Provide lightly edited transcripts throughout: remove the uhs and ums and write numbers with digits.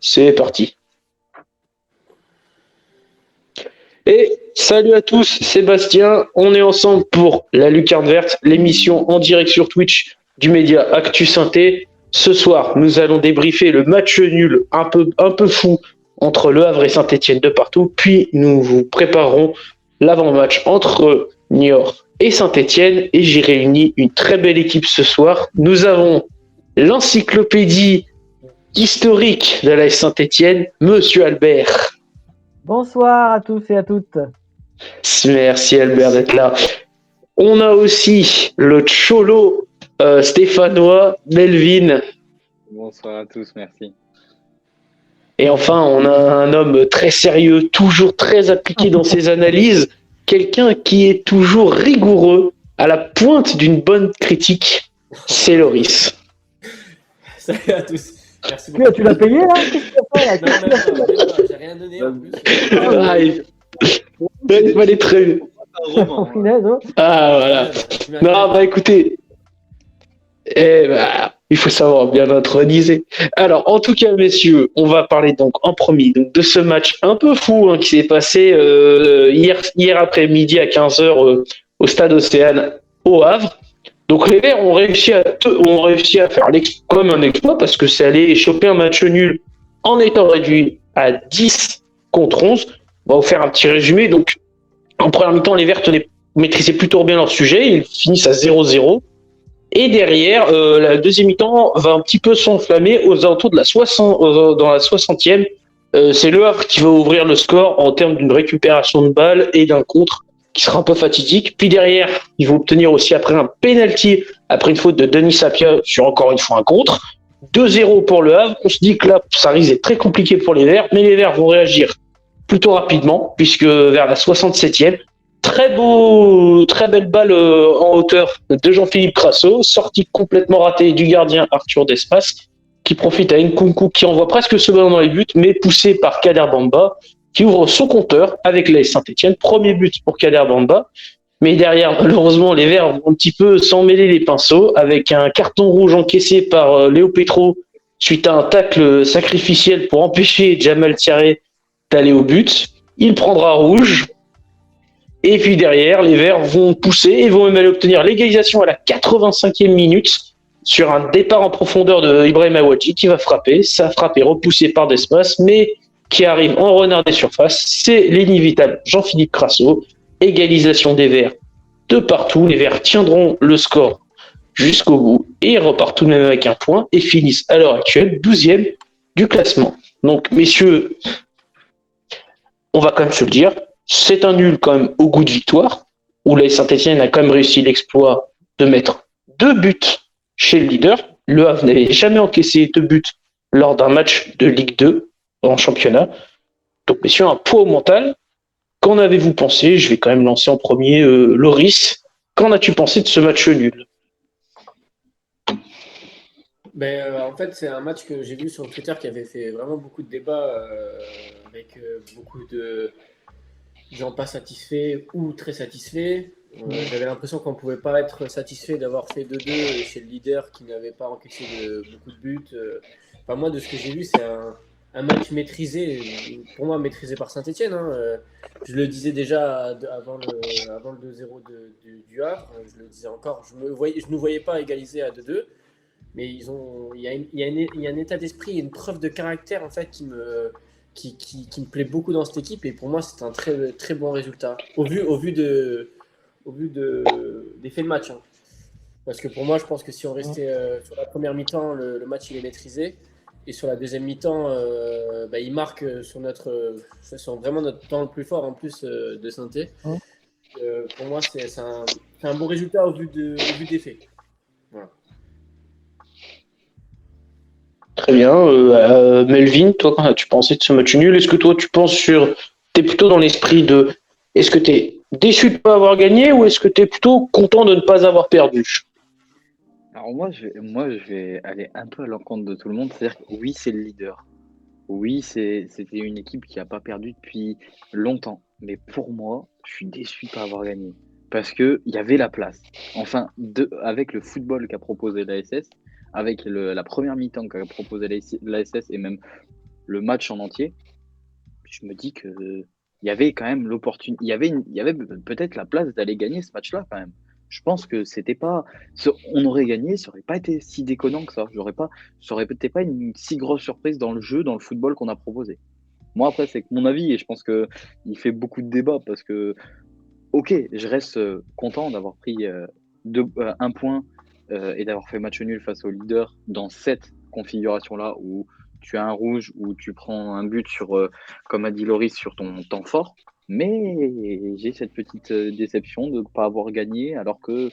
c'est parti. Et salut à tous, Sébastien, on est ensemble pour la Lucarne Verte, l'émission en direct sur Twitch du média Actu Synthé. Ce soir, nous allons débriefer le match nul un peu fou entre Le Havre et Saint-Etienne de partout, puis nous vous préparerons l'avant-match entre Niort et Saint-Etienne, et j'ai réuni une très belle équipe ce soir. Nous avons l'encyclopédie historique de la Saint-Etienne, Monsieur Albert. Bonsoir à tous et à toutes. Merci Albert d'être là. On a aussi le cholo stéphanois, Melvin. Bonsoir à tous, merci. Et enfin, on a un homme très sérieux, toujours très appliqué dans ses analyses, quelqu'un qui est toujours rigoureux, à la pointe d'une bonne critique, c'est Loris. Salut à tous. Merci beaucoup. Tu l'as payé là? Non, j'ai rien donné en plus. Il fallait très... Ah voilà. Non, écoutez, il faut savoir bien introniser. Alors, en tout cas, messieurs, on va parler donc en premier de ce match un peu fou qui s'est passé hier après-midi à 15h au stade Océane au Havre. Donc les Verts ont réussi à faire comme un exploit parce que c'est aller choper un match nul en étant réduit à 10 contre 11. On va vous faire un petit résumé. Donc, en première mi-temps, les Verts maîtrisaient plutôt bien leur sujet. Ils finissent à 0-0. Et derrière, la deuxième mi-temps va un petit peu s'enflammer aux alentours de dans la 60e. C'est Le Havre qui va ouvrir le score en termes d'une récupération de balle et d'un contre qui sera un peu fatidique. Puis derrière, ils vont obtenir aussi après un penalty, après une faute de Denis Sapia sur encore une fois un contre. 2-0 pour Le Havre. On se dit que là, ça risque d'être très compliqué pour les Verts, mais les Verts vont réagir plutôt rapidement, puisque vers la 67e, très belle balle en hauteur de Jean-Philippe Crasso, sortie complètement ratée du gardien Arthur Despas, qui profite à Nkunku qui envoie presque ce ballon dans les buts, mais poussé par Kader Bamba, qui ouvre son compteur avec l'AS Saint-Etienne. Premier but pour Kader Bamba. Mais derrière, malheureusement, les Verts vont un petit peu s'en mêler les pinceaux avec un carton rouge encaissé par Léo Petro suite à un tacle sacrificiel pour empêcher Jamal Thiaré d'aller au but. Il prendra rouge. Et puis derrière, les Verts vont pousser et vont même aller obtenir l'égalisation à la 85e minute sur un départ en profondeur de Ibrahim Awadji qui va frapper. Ça a frappé repoussé par Despas, mais qui arrive en renard des surfaces. C'est l'inévitable Jean-Philippe Crasso. Égalisation des Verts de partout. Les Verts tiendront le score jusqu'au bout et repartent tout de même avec un point et finissent à l'heure actuelle 12e du classement. Donc, messieurs, on va quand même se le dire, c'est un nul quand même au goût de victoire, où la Saint-Etienne a quand même réussi l'exploit de mettre 2 buts chez le leader. Le Havre n'avait jamais encaissé 2 buts lors d'un match de Ligue 2 en championnat. Donc, messieurs, un poids au mental. Qu'en avez-vous pensé? Je vais quand même lancer en premier Loris. Qu'en as-tu pensé de ce match nul? En fait, c'est un match que j'ai vu sur Twitter qui avait fait vraiment beaucoup de débats avec beaucoup de gens pas satisfaits ou très satisfaits. J'avais l'impression qu'on ne pouvait pas être satisfait d'avoir fait 2-2 chez le leader qui n'avait pas encaissé beaucoup de buts. Moi, de ce que j'ai vu, c'est un match maîtrisé, pour moi maîtrisé par Saint-Etienne. Je le disais déjà avant le 2-0 du Havre, je le disais encore, je ne voyais pas égaliser à 2-2, mais il y a un état d'esprit et une preuve de caractère en fait qui me plaît beaucoup dans cette équipe, et pour moi c'est un très, très bon résultat au vu des faits de match. Parce que pour moi, je pense que si on restait sur la première mi-temps, le match il est maîtrisé. Et sur la deuxième mi-temps, il marque sur vraiment notre temps le plus fort en plus de Saint-Étienne. Pour moi, c'est un bon résultat au vu des faits. Voilà. Très bien. Melvin, toi, qu'en as-tu pensé de ce match nul? Est-ce que toi, tu penses t'es plutôt dans l'esprit de... Est-ce que t'es déçu de ne pas avoir gagné ou est-ce que t'es plutôt content de ne pas avoir perdu? Alors moi, je vais aller un peu à l'encontre de tout le monde. C'est-à-dire que oui, c'est le leader. Oui, c'était une équipe qui n'a pas perdu depuis longtemps. Mais pour moi, je suis déçu de ne pas avoir gagné. Parce qu'il y avait la place. Enfin, avec le football qu'a proposé l'ASS, avec la première mi-temps qu'a proposé l'ASS et même le match en entier, je me dis que il y avait quand même l'opportunité, il y avait peut-être la place d'aller gagner ce match-là quand même. Je pense que c'était pas, on aurait gagné, ça aurait pas été si déconnant que ça. Ça aurait peut-être pas une si grosse surprise dans le jeu, dans le football qu'on a proposé. Moi après c'est que mon avis et je pense que il fait beaucoup de débats parce que ok, je reste content d'avoir pris un point et d'avoir fait match nul face au leader dans cette configuration-là où tu as un rouge, où tu prends un but comme a dit Loris, sur ton temps fort. Mais j'ai cette petite déception de ne pas avoir gagné, alors que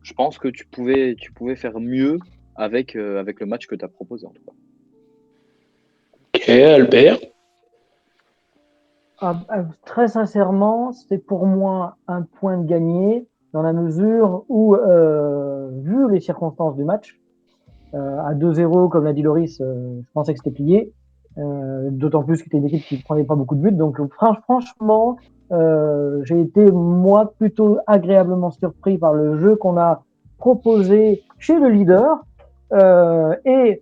je pense que tu pouvais faire mieux avec le match que tu as proposé en tout cas. Ok, Albert. Très sincèrement, c'est pour moi un point de gagné dans la mesure où, vu les circonstances du match, à 2-0, comme l'a dit Loris, je pensais que c'était plié. D'autant plus que c'était une équipe qui ne prenait pas beaucoup de buts. Donc franchement, j'ai été moi plutôt agréablement surpris par le jeu qu'on a proposé chez le leader. Et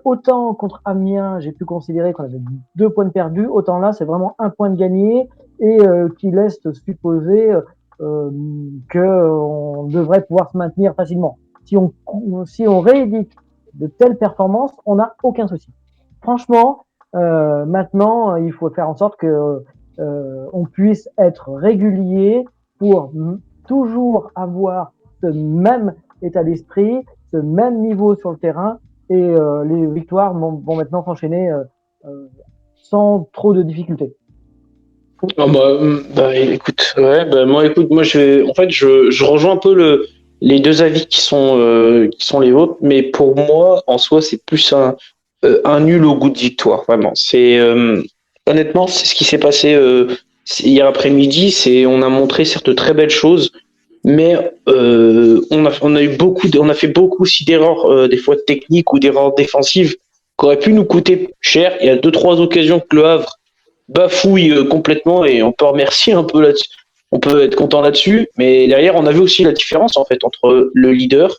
autant contre Amiens, j'ai pu considérer qu'on avait 2 points de perdus, autant là, c'est vraiment un point de gagné et qui laisse supposer qu'on devrait pouvoir se maintenir facilement. Si on réédite de telles performances, on n'a aucun souci. Franchement, maintenant, il faut faire en sorte que on puisse être régulier pour toujours avoir ce même état d'esprit, ce même niveau sur le terrain, et les victoires vont maintenant s'enchaîner sans trop de difficultés. Ah bah, écoute, ouais, bah, moi je rejoins un peu les deux avis qui sont les vôtres, mais pour moi, en soi, c'est plus un nul au goût de victoire, vraiment. Honnêtement, c'est ce qui s'est passé hier après-midi. On a montré certes très belles choses, mais on a fait beaucoup aussi d'erreurs, des fois techniques ou d'erreurs défensives, qui auraient pu nous coûter cher. Il y a deux trois occasions que le Havre bafouille complètement et on peut remercier un peu là-dessus. On peut être content là-dessus, mais derrière, on a vu aussi la différence en fait entre le leader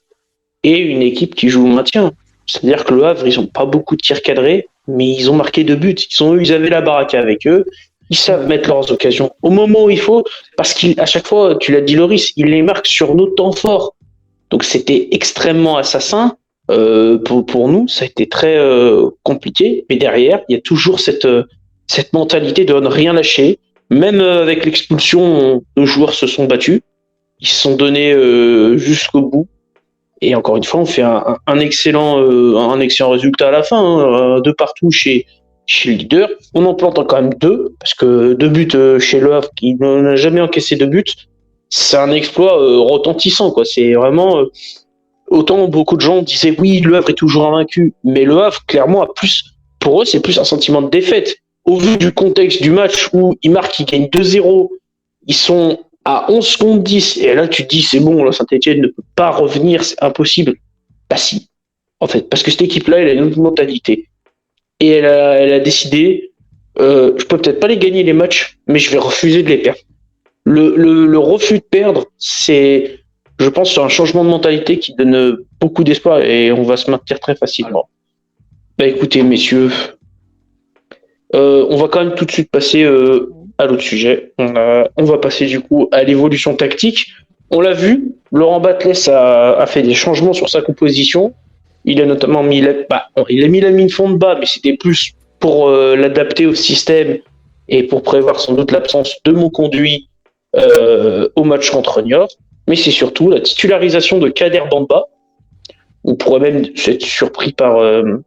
et une équipe qui joue au maintien. C'est-à-dire que le Havre, ils ont pas beaucoup de tirs cadrés, mais ils ont marqué 2 buts. Ils avaient la baraque avec eux. Ils savent mettre leurs occasions au moment où il faut, parce qu'à chaque fois, tu l'as dit Loris, ils les marquent sur nos temps forts. Donc c'était extrêmement assassin pour nous. Ça a été très compliqué. Mais derrière, il y a toujours cette mentalité de ne rien lâcher. Même avec l'expulsion, nos joueurs se sont battus. Ils se sont donnés jusqu'au bout. Et encore une fois, on fait un excellent résultat à la fin, hein, 2 partout chez le leader. On en plante quand même 2, parce que 2 buts chez Le Havre, qui n'a jamais encaissé 2 buts, c'est un exploit retentissant, quoi. C'est vraiment autant beaucoup de gens disaient oui, Le Havre est toujours invaincu, mais Le Havre, clairement, pour eux, c'est plus un sentiment de défaite. Au vu du contexte du match où ils marquent, ils gagnent 2-0, ils sont à 11 contre 10, et là tu te dis c'est bon, là Saint-Etienne ne peut pas revenir, c'est impossible. Bah si, en fait, parce que cette équipe-là, elle a une autre mentalité. Et elle a décidé, je peux peut-être pas les gagner les matchs, mais je vais refuser de les perdre. Le refus de perdre, c'est, je pense, un changement de mentalité qui donne beaucoup d'espoir et on va se maintenir très facilement. Bah écoutez, messieurs, on va quand même tout de suite passer à l'autre sujet. On va passer du coup à l'évolution tactique. On l'a vu, Laurent Batles a fait des changements sur sa composition. Il a notamment il a mis la mine fond de bas, mais c'était plus pour l'adapter au système et pour prévoir sans doute l'absence de Monconduit au match contre Niort. Mais c'est surtout la titularisation de Kader Bamba. On pourrait même être surpris par, euh,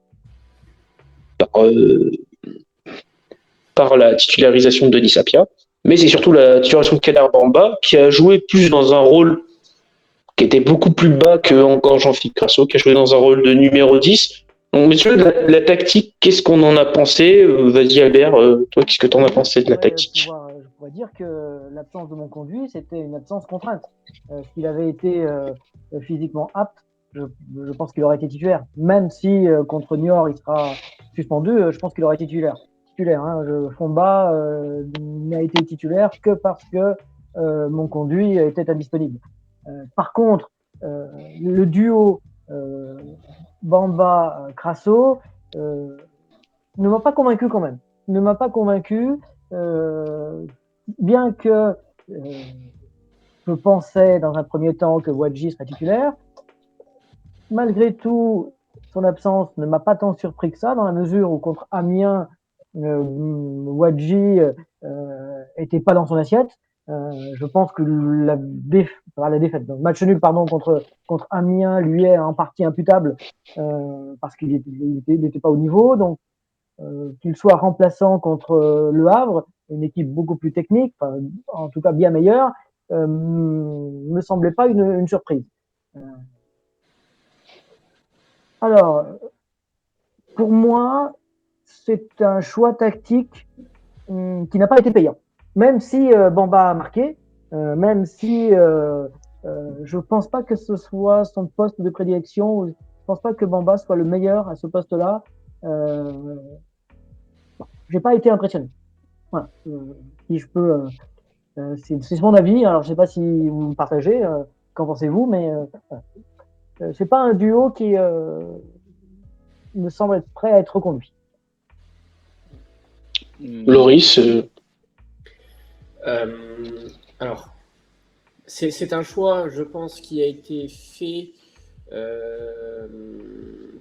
par la titularisation de Denis Sapia. Mais c'est surtout la titularisation de Kader Bamba qui a joué plus dans un rôle qui était beaucoup plus bas qu'encore Jean-Philippe Crasso, qui a joué dans un rôle de numéro 10. Donc, messieurs, la tactique, qu'est-ce qu'on en a pensé Vas-y, Albert, toi, qu'est-ce que tu en as pensé de la tactique Je pourrais dire que l'absence de Monconduit, c'était une absence contrainte. S'il avait été physiquement apte, je pense qu'il aurait été titulaire. Même si contre Niort, il sera suspendu, je pense qu'il aurait été titulaire. Fomba n'a été titulaire que parce que Monconduit était indisponible. Par contre, le duo Bamba-Crasso, ne m'a pas convaincu quand même. Ne m'a pas convaincu, bien que je pensais dans un premier temps que Wadji serait titulaire. Malgré tout, son absence ne m'a pas tant surpris que ça, dans la mesure où contre Amiens, Wadji était pas dans son assiette. Je pense que la défaite, le match nul contre Amiens lui est en partie imputable parce qu'il n'était pas au niveau. Donc qu'il soit remplaçant contre Le Havre, une équipe beaucoup plus technique, en tout cas bien meilleure, me semblait pas une surprise. Alors, pour moi, c'est un choix tactique qui n'a pas été payant. Même si Bamba a marqué, même si je pense pas que ce soit son poste de prédilection, je pense pas que Bamba soit le meilleur à ce poste-là. J'ai pas été impressionné. Voilà. Si je peux, c'est mon avis. Alors, je sais pas si vous me partagez. Qu'en pensez-vous? Mais c'est pas un duo qui me semble être prêt à être reconduit. Loris, Alors, c'est un choix, je pense, qui a été fait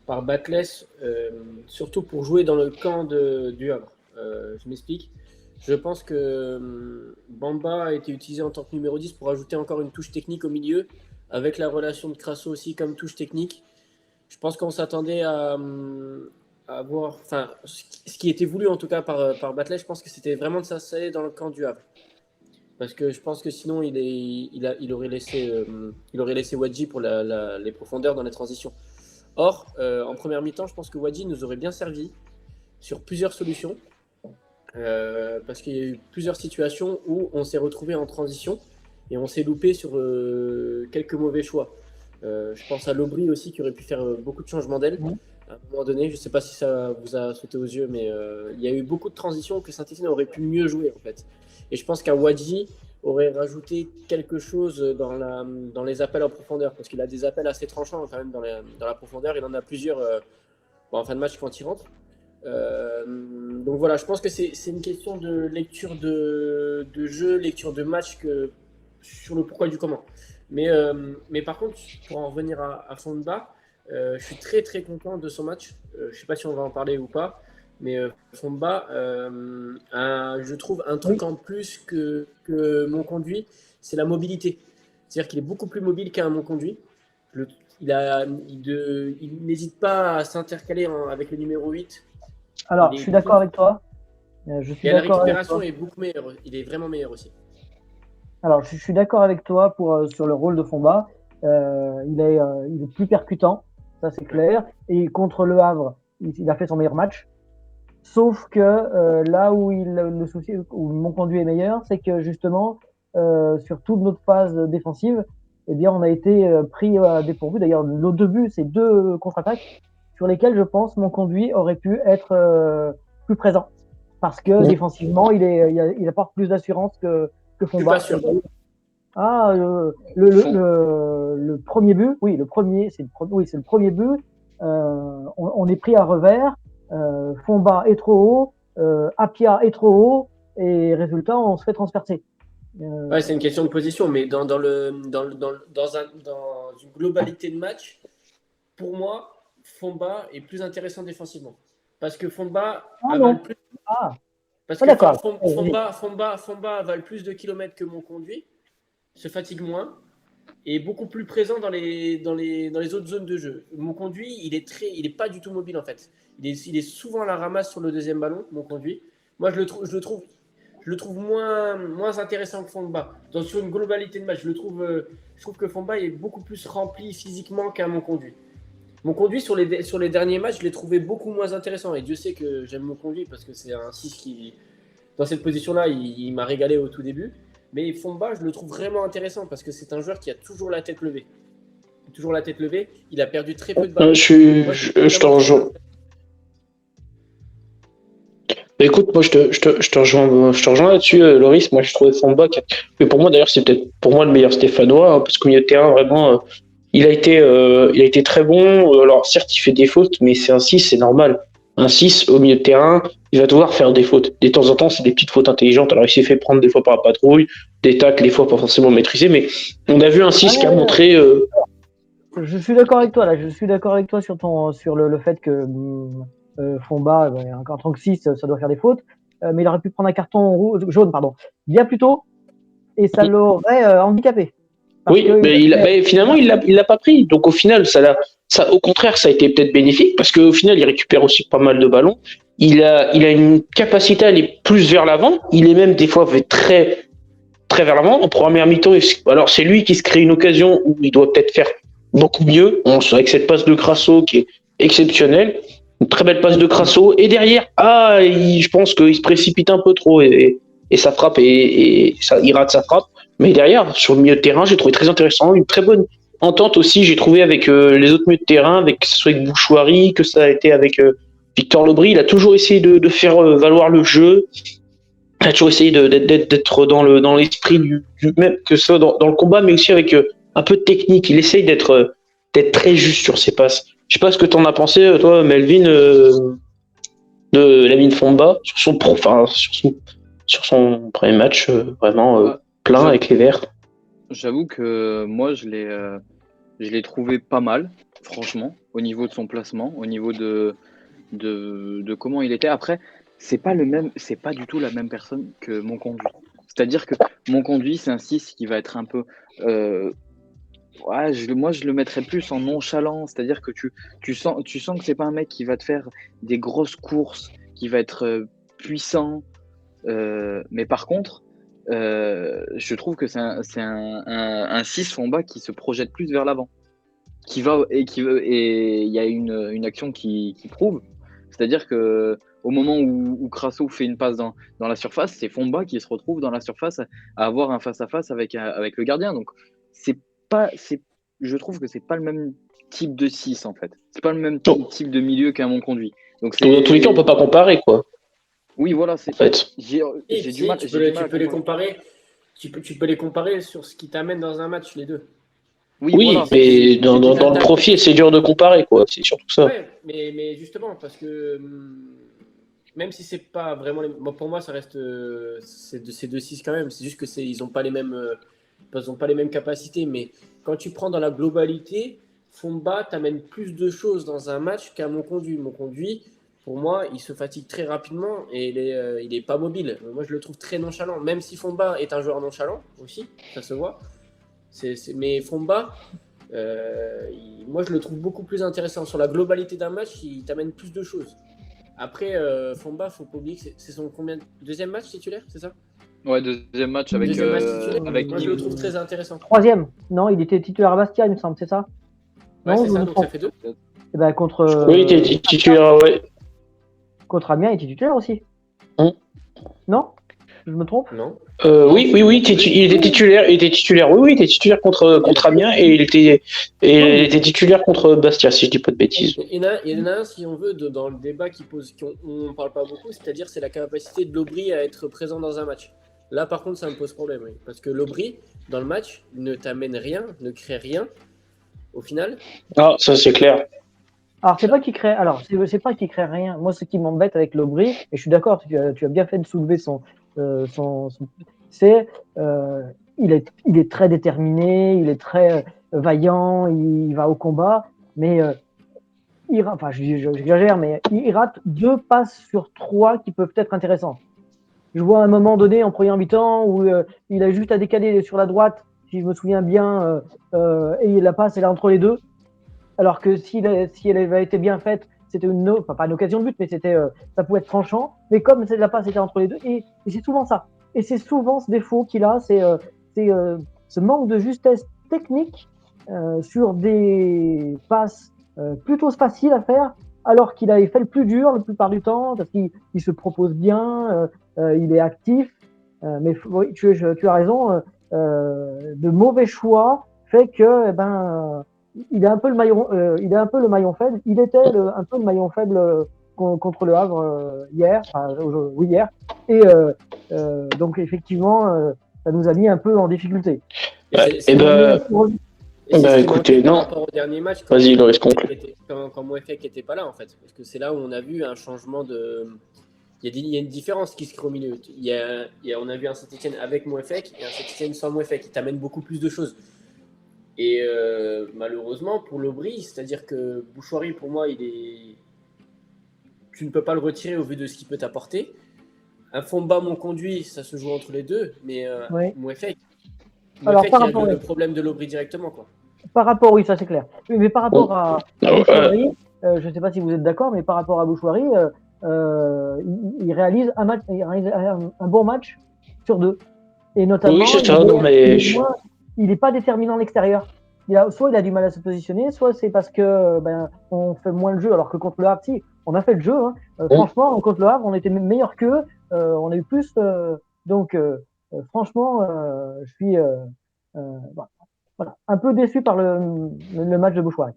par Batles, surtout pour jouer dans le camp du Havre. Je m'explique. Je pense que Bamba a été utilisé en tant que numéro 10 pour ajouter encore une touche technique au milieu, avec la relation de Crasso aussi comme touche technique. Je pense qu'on s'attendait à voir, enfin, ce qui était voulu en tout cas par Batles, je pense que c'était vraiment de s'installer dans le camp du Havre. Parce que je pense que sinon il aurait laissé Wadji pour les profondeurs dans les transitions. Or, en première mi-temps, je pense que Wadji nous aurait bien servi sur plusieurs solutions. Parce qu'il y a eu plusieurs situations où on s'est retrouvé en transition et on s'est loupé sur quelques mauvais choix. Je pense à Lobry aussi qui aurait pu faire beaucoup de changements d'aile à un moment donné. Je ne sais pas si ça vous a sauté aux yeux, mais il y a eu beaucoup de transitions que Saint-Étienne aurait pu mieux jouer en fait. Et je pense qu'un Wadji aurait rajouté quelque chose dans les appels en profondeur, parce qu'il a des appels assez tranchants quand même dans la profondeur. Il en a plusieurs en fin de match quand il rentre. Donc voilà, je pense que c'est une question de lecture de jeu, lecture de match sur le pourquoi du comment. Mais par contre, pour en revenir à Fomba, je suis très très content de son match. Je ne sais pas si on va en parler ou pas, mais Fomba, je trouve un truc en plus que Monconduit, c'est la mobilité. C'est-à-dire qu'il est beaucoup plus mobile qu'un Monconduit. Il n'hésite pas à s'intercaler avec le numéro 8. Alors, je suis d'accord avec toi. Et la récupération est beaucoup meilleure. Il est vraiment meilleur aussi. Alors, je suis d'accord avec toi sur le rôle de Fomba. Il est plus percutant, ça c'est clair. Et contre Le Havre, il a fait son meilleur match. Sauf que là où le souci, où Monconduit est meilleur, c'est que justement, sur toute notre phase défensive, eh bien, on a été pris à dépourvu. D'ailleurs, nos deux buts, c'est deux contre-attaques sur lesquels je pense Monconduit aurait pu être plus présent. Parce que défensivement, il apporte plus d'assurance que Fomba. Je suis pas sûr. Le premier but, oui, c'est le premier but. On est pris à revers. Fomba est trop haut, Apia est trop haut, et résultat, on se fait transpercer. Ouais, c'est une question de position, mais dans une globalité de match, pour moi, Fomba est plus intéressant défensivement. Parce que Fomba avale plus. Parce que Fomba avale plus de kilomètres que Monconduit, se fatigue moins, et beaucoup plus présent dans les autres zones de jeu. Monconduit, il est pas du tout mobile en fait. Il est souvent à la ramasse sur le deuxième ballon, Monconduit. Moi, je le trouve moins intéressant que Fomba. Sur une globalité de match, je trouve que Fomba est beaucoup plus rempli physiquement qu'un Monconduit. Monconduit, sur les derniers matchs, je l'ai trouvé beaucoup moins intéressant. Et Dieu sait que j'aime Monconduit parce que c'est un 6 qui, dans cette position-là, il m'a régalé au tout début. Mais Fomba, je le trouve vraiment intéressant parce que c'est un joueur qui a toujours la tête levée. Il a perdu très peu de ballons. Je te rejoins. Écoute, moi je te rejoins là-dessus, Loris. Moi je trouvais Fomba, mais pour moi d'ailleurs c'est peut-être pour moi le meilleur Stéphanois, parce qu'au milieu de terrain vraiment, il a été très bon. Alors certes il fait des fautes, mais c'est ainsi, c'est normal. un 6 au milieu de terrain, il va devoir faire des fautes. De temps en temps, c'est des petites fautes intelligentes. Alors, il s'est fait prendre des fois par la patrouille, des tacles, des fois pas forcément maîtrisés, mais on a vu un 6 qui a montré. Je suis d'accord avec toi là. Je suis d'accord avec toi sur le fait que Fomba, en tant que 6, ça doit faire des fautes, mais il aurait pu prendre un carton jaune, pardon, bien plus tôt, et ça l'aurait handicapé. Oui, mais finalement, il l'a pas pris. Donc, au final, au contraire, ça a été peut-être bénéfique parce qu'au final, il récupère aussi pas mal de ballons. Il a une capacité à aller plus vers l'avant. Il est même des fois très, très vers l'avant. En première mi-temps, alors c'est lui qui se crée une occasion où il doit peut-être faire beaucoup mieux. Avec cette passe de Crasso qui est exceptionnelle. Une très belle passe de Crasso. Et derrière, je pense qu'il se précipite un peu trop et ça frappe et ça, il rate sa frappe. Mais derrière, sur le milieu de terrain, j'ai trouvé très intéressant. Une très bonne entente aussi, j'ai trouvé avec les autres milieux de terrain, que ce soit avec Bouchouari, que ça a été avec Victor Lobry. Il a toujours essayé de faire valoir le jeu. Il a toujours essayé d'être dans l'esprit du même, que ce soit dans le combat, mais aussi avec un peu de technique. Il essaye d'être très juste sur ses passes. Je sais pas ce que tu en as pensé, toi, Melvin, de Lamine Fomba, sur son premier match, vraiment plein avec les Verts. J'avoue que moi, je l'ai trouvé pas mal, franchement, au niveau de son placement, au niveau de comment il était. Après, c'est pas du tout la même personne que mon conduit. C'est-à-dire que mon conduit, c'est un 6 qui va être un peu. Moi, je le mettrais plus en nonchalant. C'est-à-dire que tu sens que c'est pas un mec qui va te faire des grosses courses, qui va être puissant. Mais par contre, je trouve que c'est un 6 Fomba qui se projette plus vers l'avant. Et il y a une action qui prouve. C'est-à-dire que au moment où Crasso fait une passe dans la surface, c'est Fomba qui se retrouve dans la surface à avoir un face-à-face avec le gardien. Donc, je trouve que c'est pas le même type de 6 en fait. C'est pas le même type de milieu qu'un mon conduit. Donc, dans tous les cas, on peut pas comparer, quoi. Oui, voilà, c'est en fait. J'ai du mal. Tu peux les comparer. Tu peux les comparer sur ce qui t'amène dans un match, les deux. Oui, voilà. Mais dans le profil, c'est dur de comparer, quoi. C'est surtout ça. Ouais, mais justement, parce que même si c'est pas vraiment pour moi, ça reste c'est 2-6 quand même. C'est juste que ils n'ont pas les mêmes capacités. Mais quand tu prends dans la globalité, Fomba t'amène plus de choses dans un match qu'à mon conduit. Mon conduit, pour moi, il se fatigue très rapidement et il est pas mobile. Moi, je le trouve très nonchalant. Même si Fomba est un joueur nonchalant aussi, ça se voit. Mais Fomba, moi, je le trouve beaucoup plus intéressant. Sur la globalité d'un match, il t'amène plus de choses. Après, Fomba, faut pas oublier que c'est son deuxième match titulaire, c'est ça? Ouais, deuxième match avec moi, je le trouve très intéressant. Troisième. Non, il était titulaire à Bastia, il me semble, c'est ça? Ouais, c'est ça, donc ça fait 2. Et ben, oui, il était titulaire, ouais. Contre Amiens, il était titulaire aussi. Non? Je me trompe? Non. Oui, il était titulaire. Il était titulaire. Oui, il était titulaire contre Amiens et il était titulaire contre Bastia, si je dis pas de bêtises. Il y en a un, si on veut, dans le débat on parle pas beaucoup, c'est-à-dire c'est la capacité de Lobry à être présent dans un match. Là, par contre, ça me pose problème, oui. Parce que Lobry, dans le match, ne t'amène rien, ne crée rien, au final. Ah, ça c'est clair. Alors, c'est pas qu'il crée rien. Moi, ce qui m'embête avec Lobry, et je suis d'accord, tu as bien fait de soulever il est très déterminé, il est très vaillant, il va au combat, mais j'exagère, mais il rate 2 passes sur 3 qui peuvent être intéressantes. Je vois à un moment donné en première mi-temps où il a juste à décaler sur la droite, si je me souviens bien, et la passe elle est entre les deux. Alors que si elle avait été bien faite, c'était pas une occasion de but, mais ça pouvait être tranchant. Mais comme la passe était entre les deux, et c'est souvent ça. Et c'est souvent ce défaut qu'il a, c'est ce manque de justesse technique sur des passes plutôt faciles à faire, alors qu'il avait fait le plus dur la plupart du temps, parce qu'il se propose bien, il est actif. Mais oui, tu as raison, de mauvais choix fait que il est un peu le maillon faible. Il était un peu le maillon faible contre le Havre hier. Et donc effectivement, ça nous a mis un peu en difficulté. Et c'est Bah ce qui écoutez, manquait par non. rapport au dernier match Vas-y, Loris, conclut. quand Mouefek n'était pas là, en fait. Parce que c'est là où on a vu un changement de. Il y a une différence qui se crée au milieu. On a vu un Saint-Etienne avec Mouefek et un Saint-Etienne sans Mouefek. Il t'amène beaucoup plus de choses. Et malheureusement, pour l'Aubry, c'est-à-dire que Bouchoirie, pour moi, tu ne peux pas le retirer au vu de ce qu'il peut t'apporter. Un fond bas, mon conduit, ça se joue entre les deux. Mais Oui. Mouefek, Alors, il règle le problème de l'Aubry directement, quoi. Par rapport, oui, ça c'est clair. Mais par rapport à Bouchoirie, je ne sais pas si vous êtes d'accord, mais par rapport à Bouchoirie, il réalise un bon match sur 2. Et notamment, Oui, c'est ça. Non, mais il n'est pas déterminant à l'extérieur. Soit il a du mal à se positionner, soit c'est parce que on fait moins le jeu, alors que contre le Havre, si, on a fait le jeu. Hein. Franchement, contre le Havre, on était meilleur qu'eux, on a eu plus. Donc, franchement, je suis voilà, un peu déçu par le match de Bouchoirie.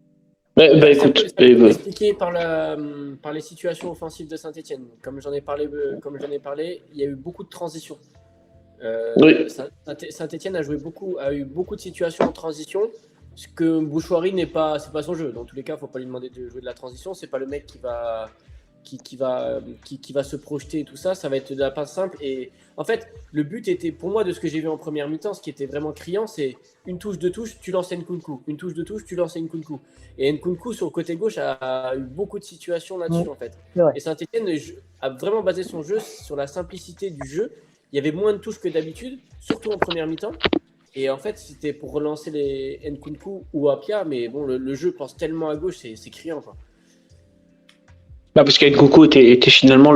écoute, ça peut être expliqué par les situations offensives de Saint-Etienne. Comme j'en ai parlé, il y a eu beaucoup de transitions. oui. Saint-Etienne a eu beaucoup de situations en transition, ce que Bouchoirie c'est pas son jeu. Dans tous les cas, il ne faut pas lui demander de jouer de la transition. C'est pas le mec qui va se projeter et tout ça. Ça va être de la passe simple. Et en fait, le but était, pour moi, de ce que j'ai vu en première mi-temps, ce qui était vraiment criant, c'est une touche, deux touches, tu lances Nkunku. Une touche, deux touches, tu lances Nkunku. Et Nkunku, sur le côté gauche, a eu beaucoup de situations là-dessus, en fait. Et Saint-Etienne a vraiment basé son jeu sur la simplicité du jeu. Il y avait moins de touches que d'habitude, surtout en première mi-temps. Et en fait, c'était pour relancer les Nkunku ou Apia, mais bon, le jeu pense tellement à gauche, c'est criant, quoi. Parce qu'Nkunku était finalement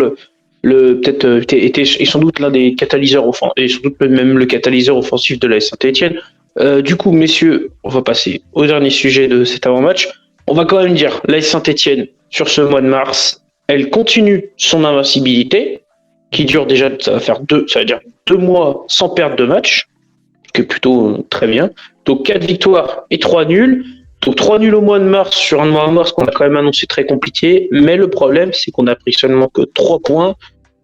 était sans doute l'un des catalyseurs offensifs, et sans doute même le catalyseur offensif de la Saint-Etienne. Du coup, messieurs, on va passer au dernier sujet de cet avant-match. On va quand même dire, la Saint-Etienne, sur ce mois de mars, elle continue son invincibilité, qui dure déjà, ça veut dire 2 mois sans perdre de match, que plutôt très bien. Donc 4 victoires et 3 nuls. Donc 3 nuls au mois de mars sur un mois de mars qu'on a quand même annoncé très compliqué. Mais le problème, c'est qu'on a pris seulement que 3 points.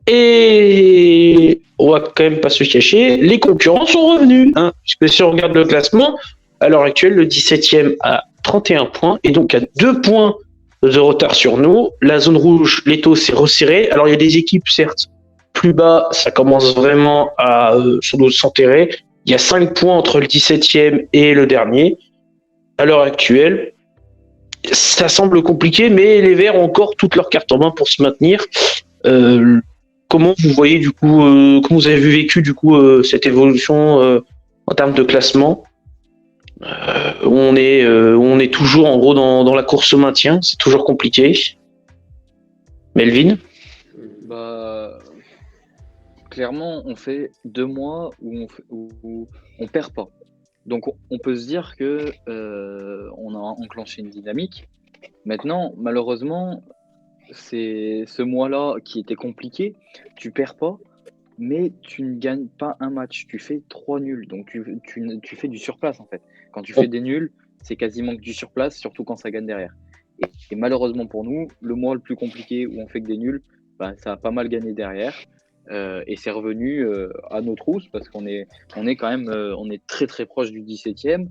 Et on va quand même pas se cacher, les concurrents sont revenus. Hein, puisque si on regarde le classement, à l'heure actuelle, le 17e a 31 points et donc a 2 points de retard sur nous. La zone rouge, l'étau s'est resserré. Alors il y a des équipes, certes, plus bas, ça commence vraiment à sans doute s'enterrer. Il y a 5 points entre le 17e et le dernier. À l'heure actuelle, ça semble compliqué, mais les Verts ont encore toutes leurs cartes en main pour se maintenir. Comment vous voyez du coup, comment vous avez vécu du coup cette évolution en termes de classement? On est toujours en gros dans la course au maintien, c'est toujours compliqué. Melvin? Clairement, on fait 2 mois où on perd pas. Donc on peut se dire que on a enclenché une dynamique. Maintenant, malheureusement, c'est ce mois-là qui était compliqué. Tu perds pas, mais tu ne gagnes pas un match. Tu fais 3 nuls. Donc tu fais du surplace en fait. Quand tu fais des nuls, c'est quasiment que du surplace, surtout quand ça gagne derrière. Et malheureusement pour nous, le mois le plus compliqué où on fait que des nuls, ça a pas mal gagné derrière. Et c'est revenu à nos trousses parce qu'on est quand même on est très très proche du 17e.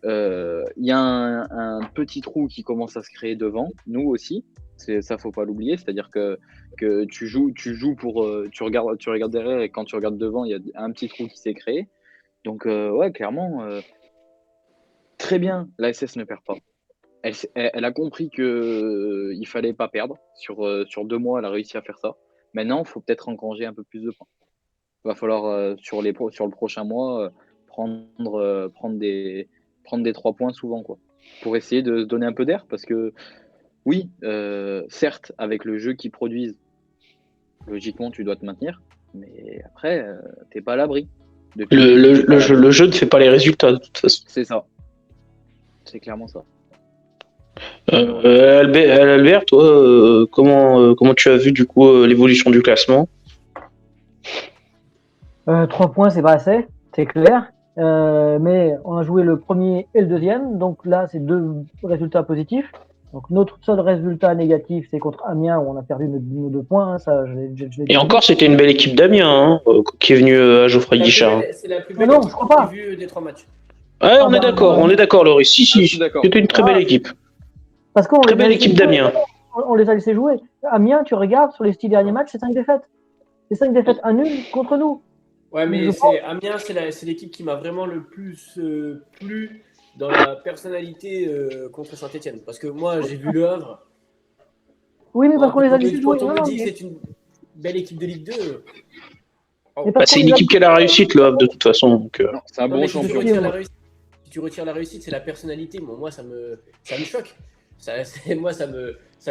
Il y a un petit trou qui commence à se créer devant nous aussi. Ça faut pas l'oublier, c'est-à-dire que tu joues pour tu regardes derrière et quand tu regardes devant, il y a un petit trou qui s'est créé. Donc ouais, clairement très bien, la SS ne perd pas. Elle a compris que il fallait pas perdre sur 2 mois, elle a réussi à faire ça. Maintenant, il faut peut-être engranger un peu plus de points. Il va falloir, sur le prochain mois, prendre des 3 points souvent, quoi, pour essayer de se donner un peu d'air. Parce que, oui, certes, avec le jeu qu'ils produisent, logiquement, tu dois te maintenir. Mais après, tu n'es pas à l'abri. Le jeu ne fait pas les résultats, de toute façon. C'est ça. C'est clairement ça. Albert, toi, comment tu as vu du coup l'évolution du classement? 3 points, c'est pas assez, c'est clair. Mais on a joué le premier et le deuxième, donc là, c'est 2 résultats positifs. Donc notre seul résultat négatif, c'est contre Amiens où on a perdu nos 2 points. Hein, ça, et encore, c'était une belle équipe d'Amiens qui est venue à Geoffroy Guichard. C'est la plus belle équipe que j'ai vue des 3 matchs. Ouais, on est d'accord, Loris. Si, Je suis si, d'accord. c'était une très belle équipe. Parce qu'on Très les a belle laissés équipe jouer. d'Amiens. On les a laissés jouer. Amiens, tu regardes sur les 6 derniers matchs, c'est 5 défaites. C'est 5 défaites, un nul contre nous. Ouais, mais Je Amiens, c'est l'équipe qui m'a vraiment le plus plu dans la personnalité contre Saint-Etienne. Parce que moi, j'ai vu Le Havre. Oui, mais parce qu'on les a Quand laissés jouer. on Non, me non, dit que mais- c'est une belle équipe de Ligue 2, mais parce C'est qu'on une les a équipe qui a la réussite, le Havre, de toute façon. Donc, Non, c'est un non, bon mais si tu champion. retires la réussite, si tu retires la réussite, c'est la personnalité. Bon, moi, ça me choque. Moi, ça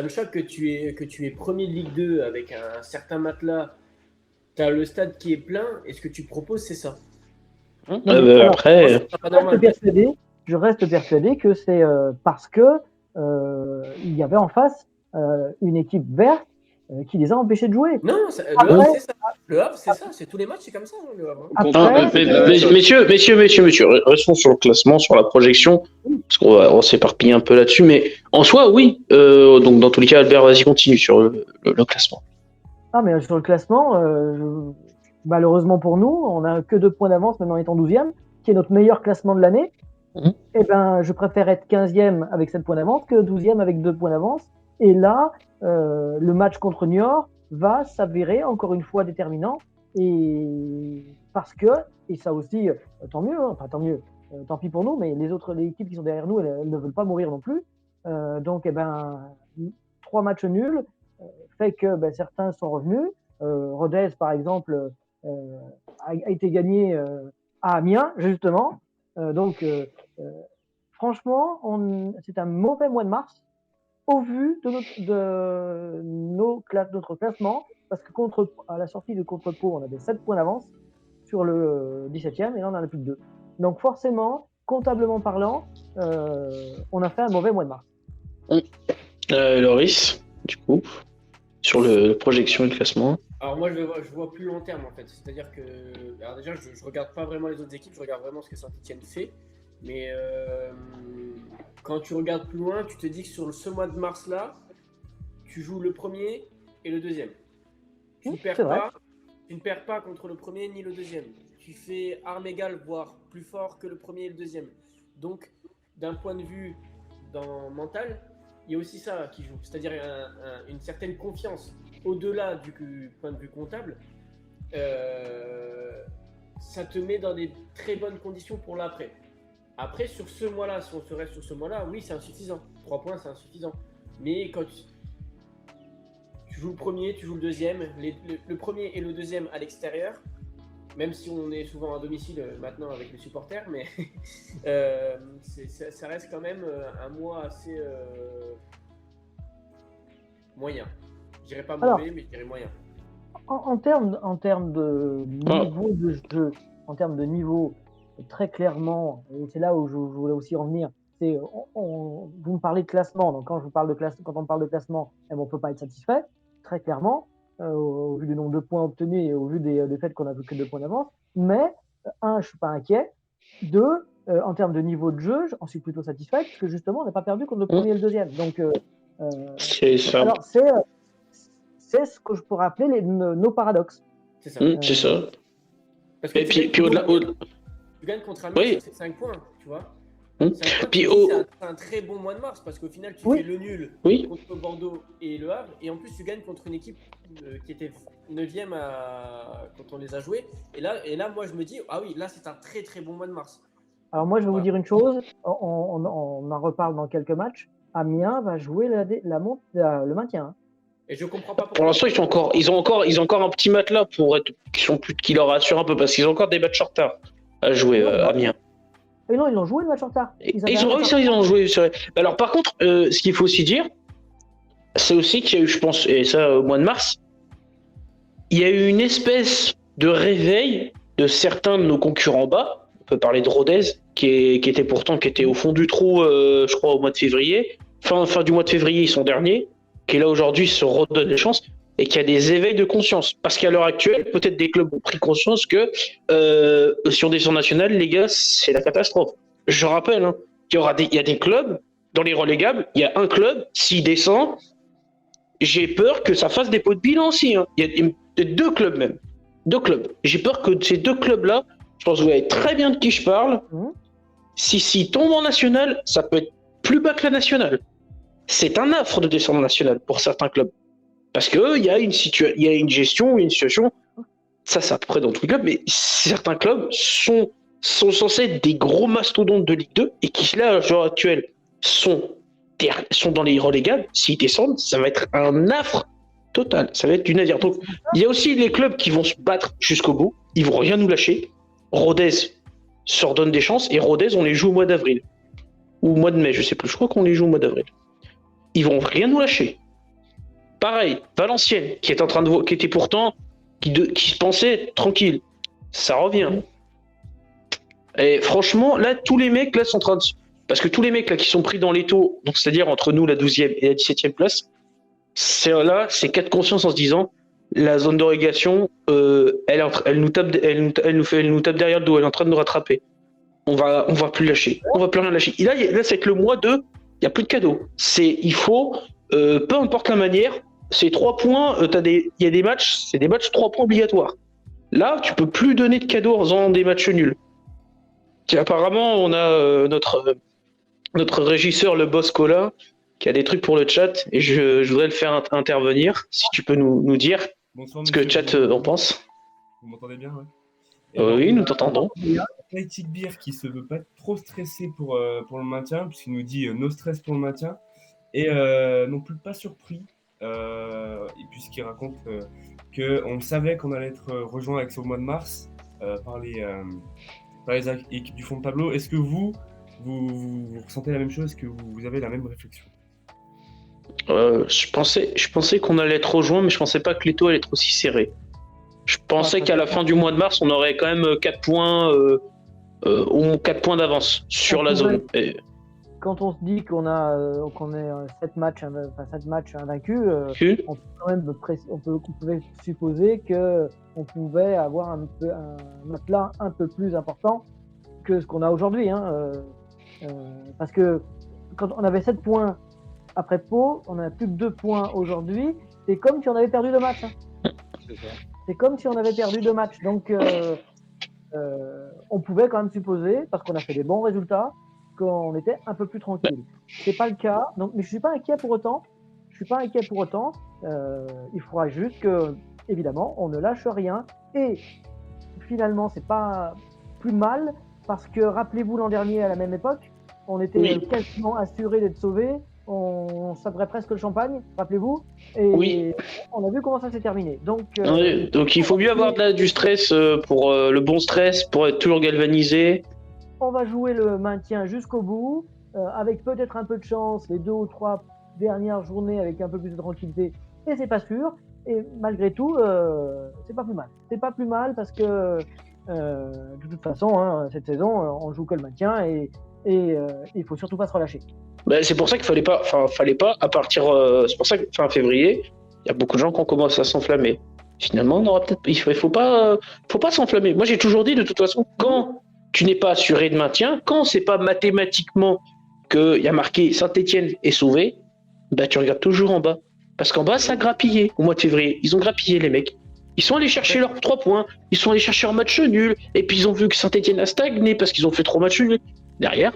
me choque que tu es premier de Ligue 2 avec un certain matelas. Tu as le stade qui est plein et ce que tu proposes, c'est ça. Non, mais alors, après, C'est pas normal. je reste persuadé que c'est parce que il y avait en face une équipe verte qui les a empêchés de jouer. Non, Après- Le Havre, c'est ça. Le Havre, c'est ça. C'est tous les matchs, c'est comme ça, hein, le Havre. hein. Contre- Après, messieurs, restons sur le classement, sur la projection, parce on va s'éparpiller un peu là-dessus, mais en soi, oui. Donc, dans tous les cas, Albert, vas-y, continue sur le classement. Ah, mais sur le classement, malheureusement pour nous, on n'a que 2 points d'avance, même en étant 12e, qui est notre meilleur classement de l'année. Mhm. Eh ben, je préfère être 15e avec 7 points d'avance que 12e avec 2 points d'avance. Et là, le match contre Niort va s'avérer encore une fois déterminant. Et parce que, et ça aussi, tant mieux, hein, enfin tant mieux, tant pis pour nous, mais les équipes qui sont derrière nous, elles ne veulent pas mourir non plus. Donc, eh ben, 3 matchs nuls fait que certains sont revenus. Rodez, par exemple, a été gagné à Amiens, justement. Donc, franchement, c'est un mauvais mois de mars au vu de notre classement, parce que à la sortie de contre-Pau, on avait 7 points d'avance sur le 17e, et là, on en a plus que 2. Donc, forcément, comptablement parlant, on a fait un mauvais mois de mars. Loris, du coup, sur le projection et le classement. Alors moi, je vois plus long terme en fait. C'est-à-dire que, alors déjà, je regarde pas vraiment les autres équipes, je regarde vraiment ce que Saint-Etienne fait. Mais quand tu regardes plus loin, tu te dis que sur ce mois de mars-là, tu joues le premier et le deuxième. Tu ne perds c'est vrai. pas. Tu ne perds pas contre le premier ni le deuxième. Tu fais armes égales, voire plus fort que le premier et le deuxième. Donc, d'un point de vue mental, il y a aussi ça qui joue. C'est-à-dire une certaine confiance. Au-delà du point de vue comptable, ça te met dans des très bonnes conditions pour l'après. Après, sur ce mois-là, si on se reste sur ce mois-là, oui, c'est insuffisant. 3 points, c'est insuffisant. Mais quand tu joues le premier, tu joues le deuxième, le premier et le deuxième à l'extérieur, même si on est souvent à domicile maintenant avec les supporters, mais ça reste quand même un mois assez moyen. Je dirais pas mauvais, mais je dirais moyen. En termes de niveau de jeu, en termes de niveau, très clairement, et c'est là où je voulais aussi en venir, c'est vous me parlez de classement, donc quand on parle de classement, on ne peut pas être satisfait, très clairement, au vu du nombre de points obtenus et au vu des faits qu'on a que 2 points d'avance, mais je ne suis pas inquiet, 2, en termes de niveau de jeu, j'en suis plutôt satisfait, parce que justement, on n'a pas perdu contre le premier et le deuxième. Donc, C'est ça. alors, c'est ce que je pourrais appeler nos paradoxes. C'est ça. C'est ça. Parce que Et puis au-delà. Tu gagnes contre Amiens, Oui. c'est 5 points, tu vois. Puis c'est un très bon mois de mars parce qu'au final, tu fais le nul Oui. contre Bordeaux et Le Havre. Et en plus, tu gagnes contre une équipe qui était 9e quand on les a joués. Et là, moi, je me dis, ah oui, là, c'est un très très bon mois de mars. Alors moi, je vais vous dire une chose, on en reparle dans quelques matchs. Amiens va jouer le maintien. Hein. Et je comprends pas pourquoi. Pour l'instant, ils ont encore un petit matelas qui leur rassure un peu parce qu'ils ont encore des matchs en retard à jouer Amiens. Et non, ils l'ont joué le match en retard. Ils ont joué, c'est vrai. Alors par contre, ce qu'il faut aussi dire, c'est aussi qu'il y a eu, je pense, et ça au mois de mars, il y a eu une espèce de réveil de certains de nos concurrents bas. On peut parler de Rodez, qui était au fond du trou, je crois, au mois de février. Fin du mois de février, ils sont derniers. Qui est là aujourd'hui, se redonne des chances. Et qu'il y a des éveils de conscience. Parce qu'à l'heure actuelle, peut-être des clubs ont pris conscience que si on descend national, les gars, c'est la catastrophe. Je rappelle qu'il y a des clubs, dans les relégables, il y a un club, s'il descend, j'ai peur que ça fasse des pots de bilan aussi. Il y a 2 clubs même. 2 clubs. J'ai peur que ces 2 clubs-là, je pense que vous voyez très bien de qui je parle, s'ils tombent en national, ça peut être plus bas que la nationale. C'est un affre de descendre en national pour certains clubs. Parce qu'il y a une gestion, une situation, ça c'est à peu près dans tous les clubs, mais certains clubs sont censés être des gros mastodontes de Ligue 2 et qui, là, à l'heure actuelle, sont dans les relégables. S'ils descendent, ça va être un affre total. Ça va être du navire. Donc, il y a aussi les clubs qui vont se battre jusqu'au bout. Ils vont rien nous lâcher. Rodez se redonne des chances et Rodez, on les joue au mois d'avril. Ou au mois de mai, je sais plus. Je crois qu'on les joue au mois d'avril. Ils vont rien nous lâcher. Pareil, Valenciennes, qui était pourtant, qui se pensait tranquille. Ça revient. Et franchement, là, tous les mecs là sont en train de... Parce que tous les mecs là qui sont pris dans l'étau, donc c'est-à-dire entre nous la 12e et la 17e place, c'est quatre consciences en se disant la zone de relégation, elle nous tape derrière le dos, elle est en train de nous rattraper. On va plus lâcher, on va plus rien lâcher. Et là c'est que le mois 2, il y a plus de cadeaux. Il faut, peu importe la manière, c'est 3 points. Il y a des matchs, c'est des matchs 3 points obligatoires. Là, tu peux plus donner de cadeaux en faisant des matchs nuls. Apparemment, on a notre régisseur, le boss Cola, qui a des trucs pour le chat, et je voudrais le faire intervenir, si tu peux nous dire ce que le chat en pense. Vous m'entendez bien, ouais. Oui, nous t'entendons. Il y a Athletic Beer qui se veut pas trop stressé pour le maintien, puisqu'il nous dit no stress pour le maintien, et non plus pas surpris, et puisqu'il raconte qu'on savait qu'on allait être rejoint avec au mois de mars par les équipes du fond de tableau. Est-ce que vous ressentez la même chose? Est-ce que vous avez la même réflexion? Je pensais qu'on allait être rejoint, mais je pensais pas que l'étau allait être aussi serré. Je pensais qu'à la fin du mois de mars, on aurait quand même 4 points, au moins 4 points d'avance sur la zone. Quand on se dit qu'on est 7 matchs invaincus, on pouvait supposer qu'on pouvait avoir un matelas un peu plus important que ce qu'on a aujourd'hui. Parce que quand on avait 7 points après Pau, on n'a plus que 2 points aujourd'hui. C'est comme si on avait perdu 2 matchs. C'est comme si on avait perdu 2 matchs. Donc, on pouvait quand même supposer, parce qu'on a fait des bons résultats, qu'on était un peu plus tranquille. C'est pas le cas. Donc, mais je suis pas inquiet pour autant. Il faudra juste que, évidemment, on ne lâche rien. Et finalement, c'est pas plus mal, parce que rappelez-vous l'an dernier à la même époque, on était quasiment assuré d'être sauvés. On savrait presque le champagne, rappelez-vous, et on a vu comment ça s'est terminé. Donc il faut mieux avoir du stress pour le bon stress, pour être toujours galvanisé. On va jouer le maintien jusqu'au bout, avec peut-être un peu de chance, les 2 ou 3 dernières journées avec un peu plus de tranquillité, et c'est pas sûr. Et malgré tout, c'est pas plus mal. C'est pas plus mal parce que de toute façon, cette saison, on joue que le maintien et il faut surtout pas se relâcher. C'est pour ça qu'il fallait pas à partir. C'est pour ça que fin février, il y a beaucoup de gens qui ont commencé à s'enflammer. Finalement, on aura peut-être. Il faut pas s'enflammer. Moi, j'ai toujours dit de toute façon, quand tu n'es pas assuré de maintien, quand c'est pas mathématiquement qu'il y a marqué Saint-Étienne est sauvé, tu regardes toujours en bas. Parce qu'en bas, ça a grappillé au mois de février. Ils ont grappillé, les mecs. Ils sont allés chercher leurs 3 points. Ils sont allés chercher un match nul. Et puis, ils ont vu que Saint-Étienne a stagné parce qu'ils ont fait 3 matchs nuls. Derrière,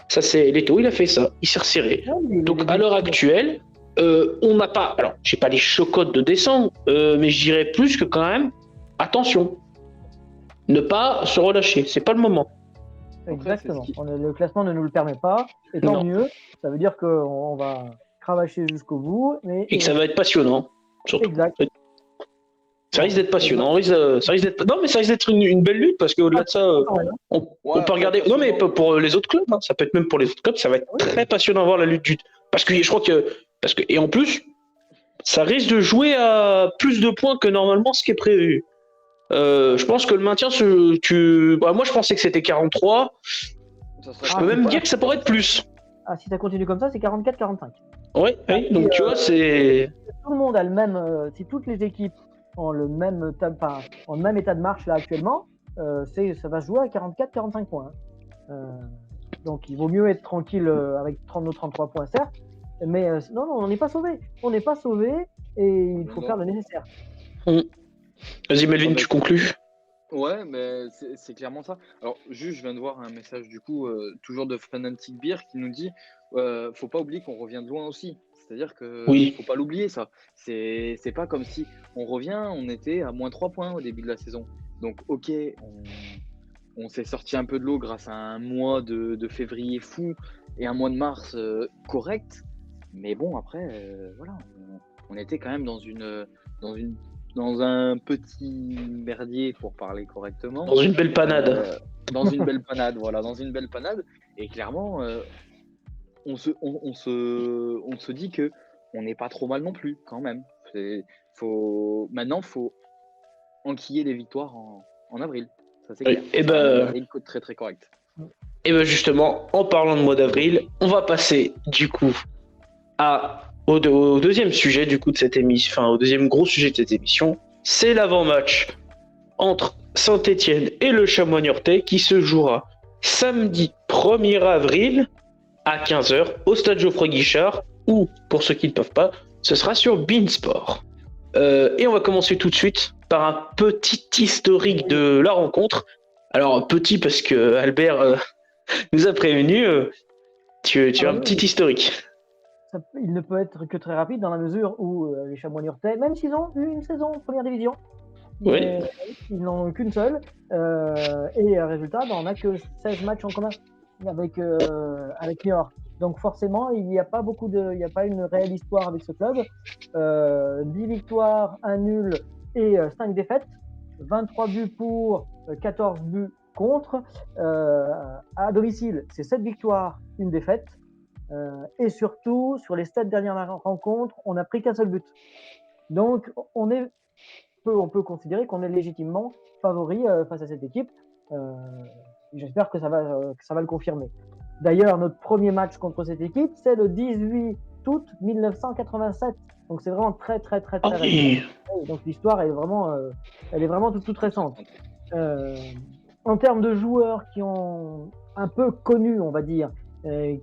ça c'est Leto, il a fait ça. Il s'est resserré. Donc, à l'heure actuelle, on n'a pas... Alors, j'ai pas les chocottes de descendre, mais je dirais plus que quand même, attention. Ne pas se relâcher. C'est pas le moment. Exactement. Le classement ne nous le permet pas. Et tant mieux. Ça veut dire qu'on va cravacher jusqu'au bout. Et que ça va être passionnant. Surtout. Exact. Ça risque d'être passionnant. Ça risque d'être une belle lutte parce qu'au-delà de ça, on peut regarder. Non, mais pour les autres clubs, ça peut être même pour les autres clubs, ça va être très passionnant à voir la lutte du. Parce que je crois et en plus, ça risque de jouer à plus de points que normalement ce qui est prévu. Je pense que le maintien, moi je pensais que c'était 43. Je peux même dire que ça pourrait être plus. Ah, si ça continue comme ça, c'est 44-45. Oui, donc tu vois, c'est. Tout le monde a le même. Si toutes les équipes ont le même état de marche là actuellement, ça va se jouer à 44-45 points. Donc il vaut mieux être tranquille avec nos 33 points, certes, mais non, on n'est pas sauvé. On n'est pas sauvé et il faut faire le nécessaire. Vas-y Melvin, tu conclus. Ouais, mais c'est clairement ça. Alors, juste, je viens de voir un message du coup, toujours de Fanatic Beer qui nous dit faut pas oublier qu'on revient de loin aussi. C'est-à-dire que Oui. faut pas l'oublier, ça. C'est pas comme si on revient, on était à moins 3 points au début de la saison. Donc, ok, on s'est sorti un peu de l'eau grâce à un mois de février fou et un mois de mars correct. Mais bon, après, voilà, on était quand même dans une, dans un petit merdier, pour parler correctement, Dans une belle panade. dans une belle panade, voilà, dans une belle panade. Et clairement, on se dit que on n'est pas trop mal non plus, quand même. Maintenant, faut enquiller les victoires en avril. Ça, c'est Oui. clair. Et C'est un mois ben, d'avril très très correct. justement, en parlant de mois d'avril, on va passer du coup au deuxième sujet du coup de cette émission, enfin au deuxième gros sujet de cette émission, c'est l'avant-match entre Saint-Étienne et le Chamois Niortais qui se jouera samedi 1er avril à 15h au stade Geoffroy Guichard ou, pour ceux qui ne peuvent pas, ce sera sur Beansport. Et on va commencer tout de suite par un petit historique de la rencontre. Alors petit parce que Albert nous a prévenu, tu as un petit historique. Il ne peut être que très rapide dans la mesure où les Chamois Niortais, même s'ils ont eu une saison en première division, Oui. ils n'en ont qu'une seule. Et résultat, on n'a que 16 matchs en commun avec Niort. Donc forcément, il n'y a pas une réelle histoire avec ce club. 10 victoires, 1 nul et 5 défaites. 23 buts pour, 14 buts contre. À domicile, c'est 7 victoires, 1 défaite. Et surtout, sur les 7 dernières rencontres, on n'a pris qu'un seul but. Donc, on peut considérer qu'on est légitimement favori face à cette équipe. J'espère que ça va le confirmer. D'ailleurs, notre premier match contre cette équipe, c'est le 18 août 1987. Donc, c'est vraiment très, très, très, très récent. Donc, l'histoire est vraiment toute récente. En termes de joueurs qui ont un peu connu, on va dire,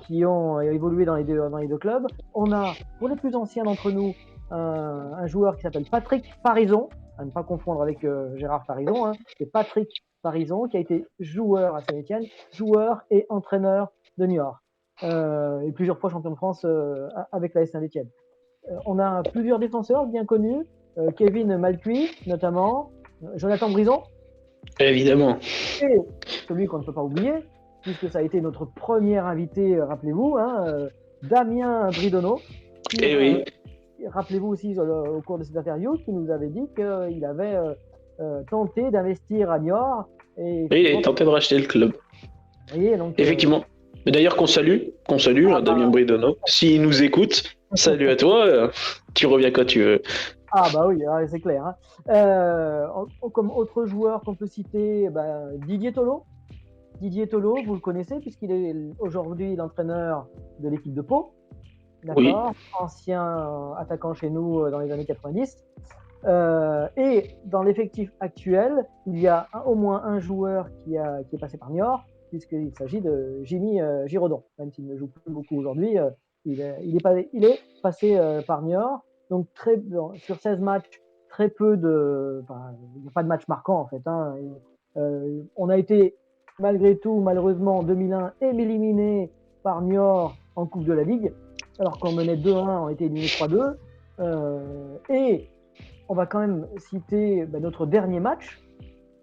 qui ont évolué dans les deux clubs, on a, pour les plus anciens d'entre nous, un joueur qui s'appelle Patrick Parison, à ne pas confondre avec Gérard Parison, hein. C'est Patrick Parison qui a été joueur à Saint-Étienne, joueur et entraîneur de Niort, et plusieurs fois champion de France avec la Saint-Étienne. On a plusieurs défenseurs bien connus, Kevin Malcuit notamment, Jonathan Brison, Évidemment. et celui qu'on ne peut pas oublier, puisque ça a été notre premier invité, rappelez-vous, hein, Damien Bridonneau. Et oui. Rappelez-vous aussi au cours de cette interview qu'il nous avait dit qu'il avait tenté d'investir à Niort. Et il a tenté de racheter le club. Voyez, donc, effectivement. Mais d'ailleurs qu'on salue Damien Bridonneau. S'il nous écoute, salut à toi, tu reviens quand tu veux. Ah bah oui, c'est clair. Hein. Comme autre joueur qu'on peut citer, Didier Tolo. Didier Tolo, vous le connaissez puisqu'il est aujourd'hui l'entraîneur de l'équipe de Pau. D'accord, oui. Ancien attaquant chez nous dans les années 90. Et dans l'effectif actuel, il y a au moins un joueur qui est passé par Niort, puisqu'il s'agit de Jimmy Giraudon. Même s'il ne joue plus beaucoup aujourd'hui, il est passé par Niort. Donc sur 16 matchs, très peu il n'y a pas de match marquant en fait. Hein. On a été malgré tout, malheureusement, en 2001, éliminé par Niort en Coupe de la Ligue. Alors qu'on menait 2-1, on a été éliminé 3-2. Et on va quand même citer notre dernier match.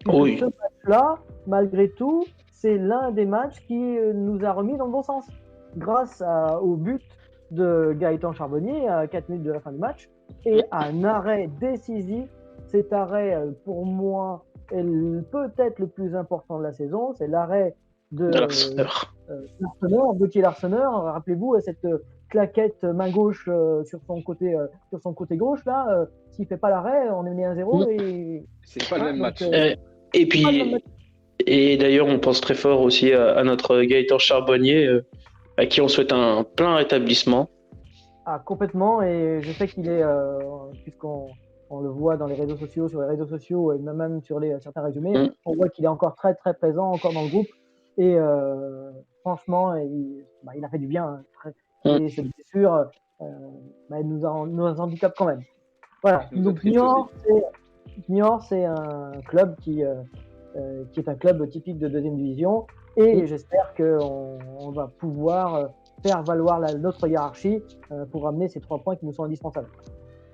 Oui. Ce match-là, malgré tout, c'est l'un des matchs qui nous a remis dans le bon sens. Grâce au but de Gaëtan Charbonnier à 4 minutes de la fin du match et à un arrêt décisif. Cet arrêt, pour moi, est peut-être le plus important de la saison. C'est l'arrêt de Larseneur, Gauthier Larseneur. Rappelez-vous, cette claquette main gauche sur son côté gauche là, s'il fait pas l'arrêt, on est mené 1-0 et c'est pas le même match. Et puis et d'ailleurs on pense très fort aussi à notre Gaëtan Charbonnier à qui on souhaite un plein rétablissement. Ah, complètement, et je sais qu'il est puisqu'on le voit dans les réseaux sociaux, sur les réseaux sociaux et même sur certains résumés, on voit qu'il est encore très très présent encore dans le groupe et franchement il a fait du bien. Hein. Et cette blessure, nous handicape quand même. Voilà. Donc Niort, c'est un club qui qui est un club typique de deuxième division. Et j'espère qu'on va pouvoir faire valoir notre hiérarchie pour ramener ces 3 points qui nous sont indispensables.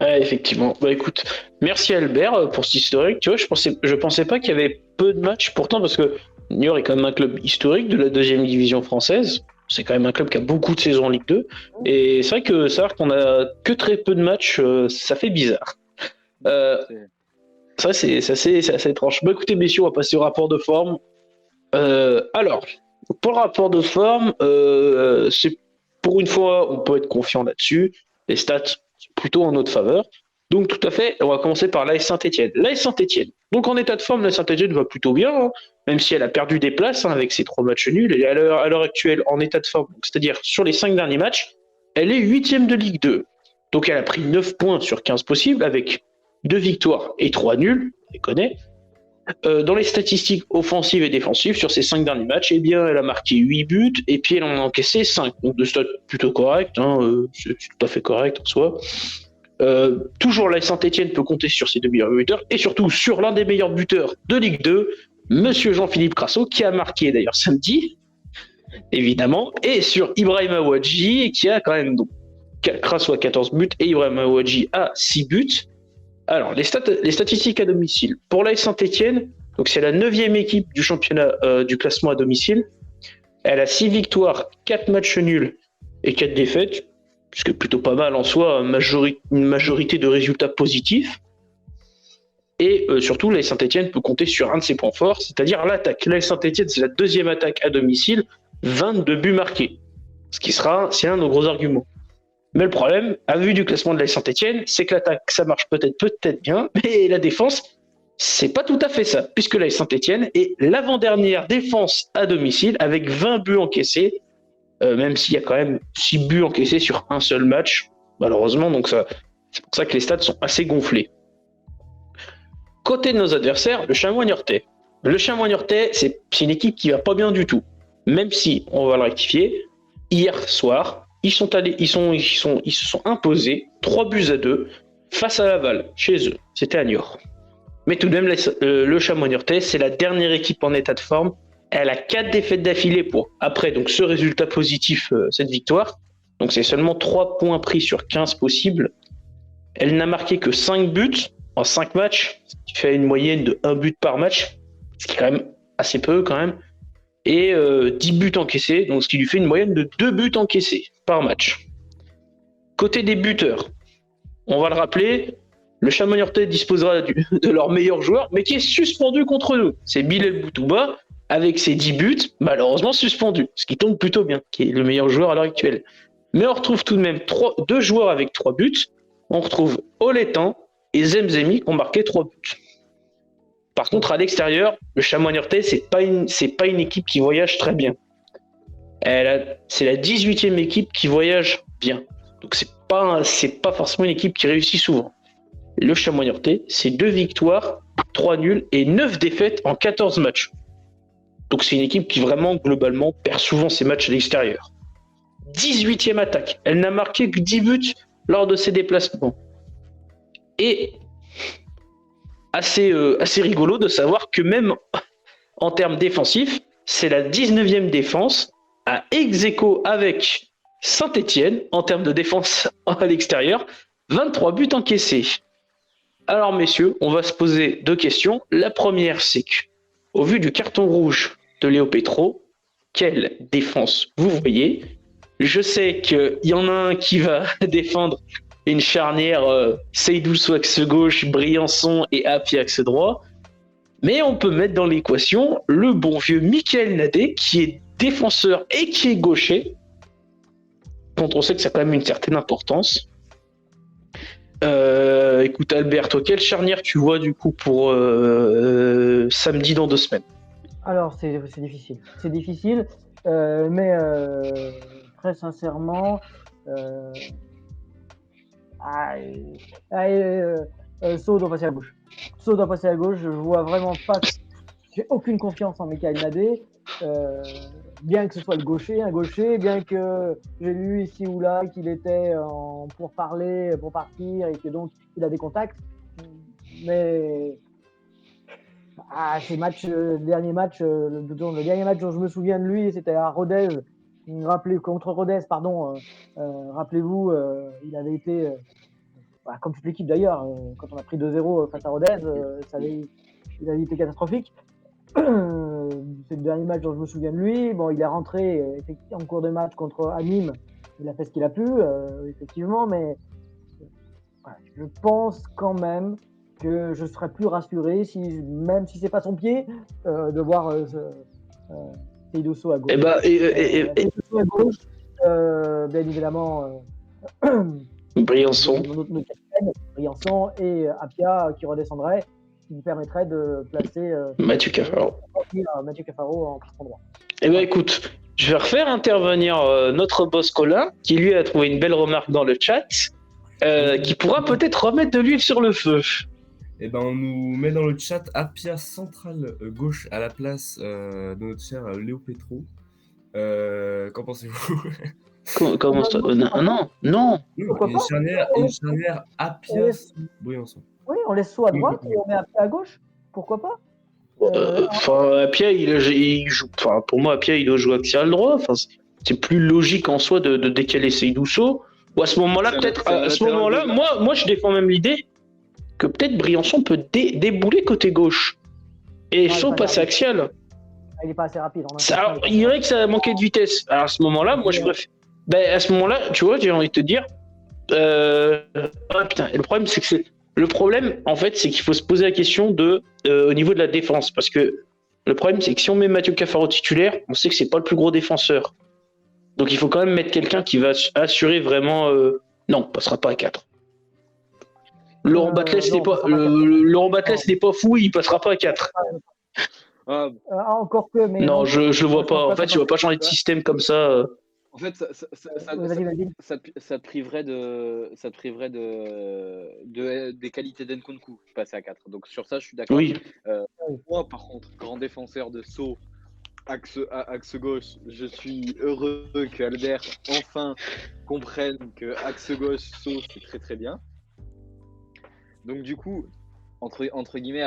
Ouais, effectivement. Bah écoute, merci Albert pour cet historique. Tu vois, je pensais pas qu'il y avait peu de matchs, pourtant, parce que Niort est quand même un club historique de la deuxième division française. C'est quand même un club qui a beaucoup de saisons en Ligue 2. Et c'est vrai que savoir qu'on a que très peu de matchs, ça fait bizarre. Ça, c'est assez étrange. Bah écoutez, messieurs, on va passer au rapport de forme. Alors, pour le rapport de forme, c'est pour une fois, on peut être confiant là-dessus. Les stats sont plutôt en notre faveur. Donc, tout à fait, on va commencer par l'AS Saint-Etienne. L'AS Saint-Etienne. Donc, en état de forme, la Saint-Etienne va plutôt bien, hein, même si elle a perdu des places avec ses 3 matchs nuls. Et à l'heure actuelle, en état de forme, c'est-à-dire sur les 5 derniers matchs, elle est 8e de Ligue 2. Donc, elle a pris 9 points sur 15 possibles avec 2 victoires et 3 nuls. On les connaît. Dans les statistiques offensives et défensives, sur ces 5 derniers matchs, eh bien, elle a marqué 8 buts et puis elle en a encaissé 5. Donc, de stats plutôt corrects, hein, c'est tout à fait correct en soi. Toujours, la Saint-Etienne peut compter sur ses 2 meilleurs buteurs et surtout sur l'un des meilleurs buteurs de Ligue 2, Monsieur Jean-Philippe Crasso, qui a marqué d'ailleurs samedi, évidemment, et sur Ibrahim Aouadji, qui a quand même donc Crasso a 14 buts et Ibrahim Aouadji a 6 buts. Alors, les statistiques à domicile. Pour l'AS Saint-Etienne, donc c'est la 9e équipe du championnat du classement à domicile. Elle a 6 victoires, 4 matchs nuls et 4 défaites, ce qui est plutôt pas mal en soi, une majorité de résultats positifs. Et surtout, l'AS Saint-Etienne peut compter sur un de ses points forts, c'est-à-dire l'attaque. L'AS Saint-Etienne, c'est la 2e attaque à domicile, 22 buts marqués, c'est un de nos gros arguments. Mais le problème, à vue du classement de la Saint-Etienne, c'est que l'attaque, ça marche peut-être bien, mais la défense, c'est pas tout à fait ça, puisque la Saint-Etienne est l'avant-dernière défense à domicile avec 20 buts encaissés, même s'il y a quand même 6 buts encaissés sur un seul match, malheureusement, donc c'est pour ça que les stats sont assez gonflés. Côté de nos adversaires, le Chamois Niortais. Le Chamois Niortais, c'est une équipe qui va pas bien du tout, même si, on va le rectifier, hier soir, ils se sont imposés 3-2 face à Laval, chez eux. C'était à Niort. Mais tout de même, le Chamois Niortais, c'est la dernière équipe en état de forme. Elle a 4 défaites d'affilée après donc ce résultat positif, cette victoire. Donc c'est seulement 3 points pris sur 15 possibles. Elle n'a marqué que 5 buts en 5 matchs, ce qui fait une moyenne de 1 but par match, ce qui est quand même assez peu quand même. Et 10 buts encaissés, donc ce qui lui fait une moyenne de 2 buts encaissés par match. Côté des buteurs, on va le rappeler, le Chamois Niortais disposera de leur meilleur joueur, mais qui est suspendu contre nous. C'est Bilal Boutouba, avec ses 10 buts, malheureusement suspendu, ce qui tombe plutôt bien, qui est le meilleur joueur à l'heure actuelle. Mais on retrouve tout de même 2 joueurs avec 3 buts. On retrouve Oletan et Zemzemi qui ont marqué 3 buts. Par contre, à l'extérieur, le Chamois Niortais, c'est pas une équipe qui voyage très bien. C'est la 18e équipe qui voyage bien. Donc c'est pas forcément une équipe qui réussit souvent. Le Chamois Niortais, c'est 2 victoires, 3 nuls et 9 défaites en 14 matchs. Donc c'est une équipe qui vraiment, globalement, perd souvent ses matchs à l'extérieur. 18e attaque. Elle n'a marqué que 10 buts lors de ses déplacements. Et assez rigolo de savoir que même en termes défensifs, c'est la 19e défense à ex-aequo avec Saint-Etienne en termes de défense à l'extérieur, 23 buts encaissés. Alors messieurs, on va se poser 2 questions. La première, c'est que, au vu du carton rouge de Léo Petro, quelle défense vous voyez? Je sais qu'il y en a un qui va défendre une charnière Seydou axe gauche, Briançon et Happy axe droit. Mais on peut mettre dans l'équation le bon vieux Michael Nadé, qui est défenseur et qui est gaucher, dont on sait que ça a quand même une certaine importance. Écoute Albert, toi, quelle charnière tu vois du coup pour samedi dans 2 semaines? Alors c'est difficile, mais très sincèrement, Sow doit passer à gauche. Je vois vraiment pas. J'ai aucune confiance en Michael Nadé. Bien que ce soit un gaucher, bien que j'ai lu ici ou là qu'il était pour partir et que donc il a des contacts. Mais Le dernier match dont je me souviens de lui, c'était à Rodez. Contre Rodez, pardon. Rappelez-vous, il avait été, comme toute l'équipe d'ailleurs, quand on a pris 2-0 face à Rodez, il avait été catastrophique. C'est le dernier match dont je me souviens de lui. Bon, il est rentré en cours de match contre Nîmes. Il a fait ce qu'il a pu, effectivement, mais je pense quand même que je serais plus rassuré, même si c'est pas son pied, de voir Seydou Sow à gauche. Seydou à gauche, bien évidemment, Briançon. notre capitaine, Briançon, et Apia qui redescendrait, qui nous permettrait de placer Mathieu Cafaro. Mathieu Cafaro en piston droit. Eh ben écoute, je vais refaire intervenir notre boss Colin, qui lui a trouvé une belle remarque dans le chat, qui pourra peut-être remettre de l'huile sur le feu. Eh ben, on nous met dans le chat Apia central gauche à la place de notre cher Léo Petro. Qu'en pensez-vous? Comment ça? Non. Une charnière Apia Briançon. Oui, on laisse Sow à droite et on met Apia à gauche. Pourquoi pas? Apia, il joue. Enfin, pour moi, Apia, il doit jouer axial droit. Enfin, c'est plus logique en soi de décaler Seydou Sow. Ou à ce moment-là, peut-être. À ce moment-là, moi, je défends même l'idée que peut-être Briançon peut débouler côté gauche et Sow passer axial. Il n'est pas assez rapide. Il dirait que ça a manqué de vitesse. Alors à ce moment-là, moi je préfère. À ce moment-là, tu vois, j'ai envie de te dire. Putain. Et le problème, en fait, c'est qu'il faut se poser la question au niveau de la défense, parce que le problème, c'est que si on met Mathieu Cafaro titulaire, on sait que c'est pas le plus gros défenseur. Donc il faut quand même mettre quelqu'un qui va assurer vraiment. Non, on passera pas à 4. Laurent Batles n'est pas fou, il passera pas à 4. Encore que, mais non, je le vois pas. En fait, tu vas pas changer de système comme ça. En fait, ça te priverait des qualités d'Nkunku de passer à 4. Donc sur ça, je suis d'accord. Oui. Moi, par contre, grand défenseur de Sow, axe gauche, je suis heureux que Albert enfin comprenne que axe gauche, Sow, c'est très très bien. Donc du coup, entre guillemets,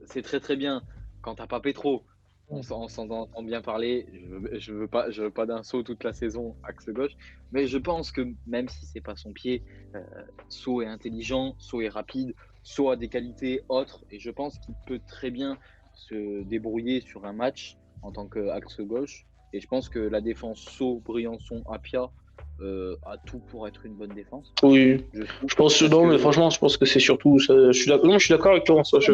c'est très très bien quand t'as pas Petro. On s'en entend bien parler. Je veux pas d'un Sow toute la saison axe gauche, mais je pense que même si c'est pas son pied, Sow est intelligent, Sow est rapide, Sow a des qualités autres, et je pense qu'il peut très bien se débrouiller sur un match en tant qu'axe gauche. Et je pense que la défense Sow, Briançon, Apia a tout pour être une bonne défense. Oui, je pense mais franchement, je pense que c'est surtout ça. Je suis d'accord avec toi en soi. Je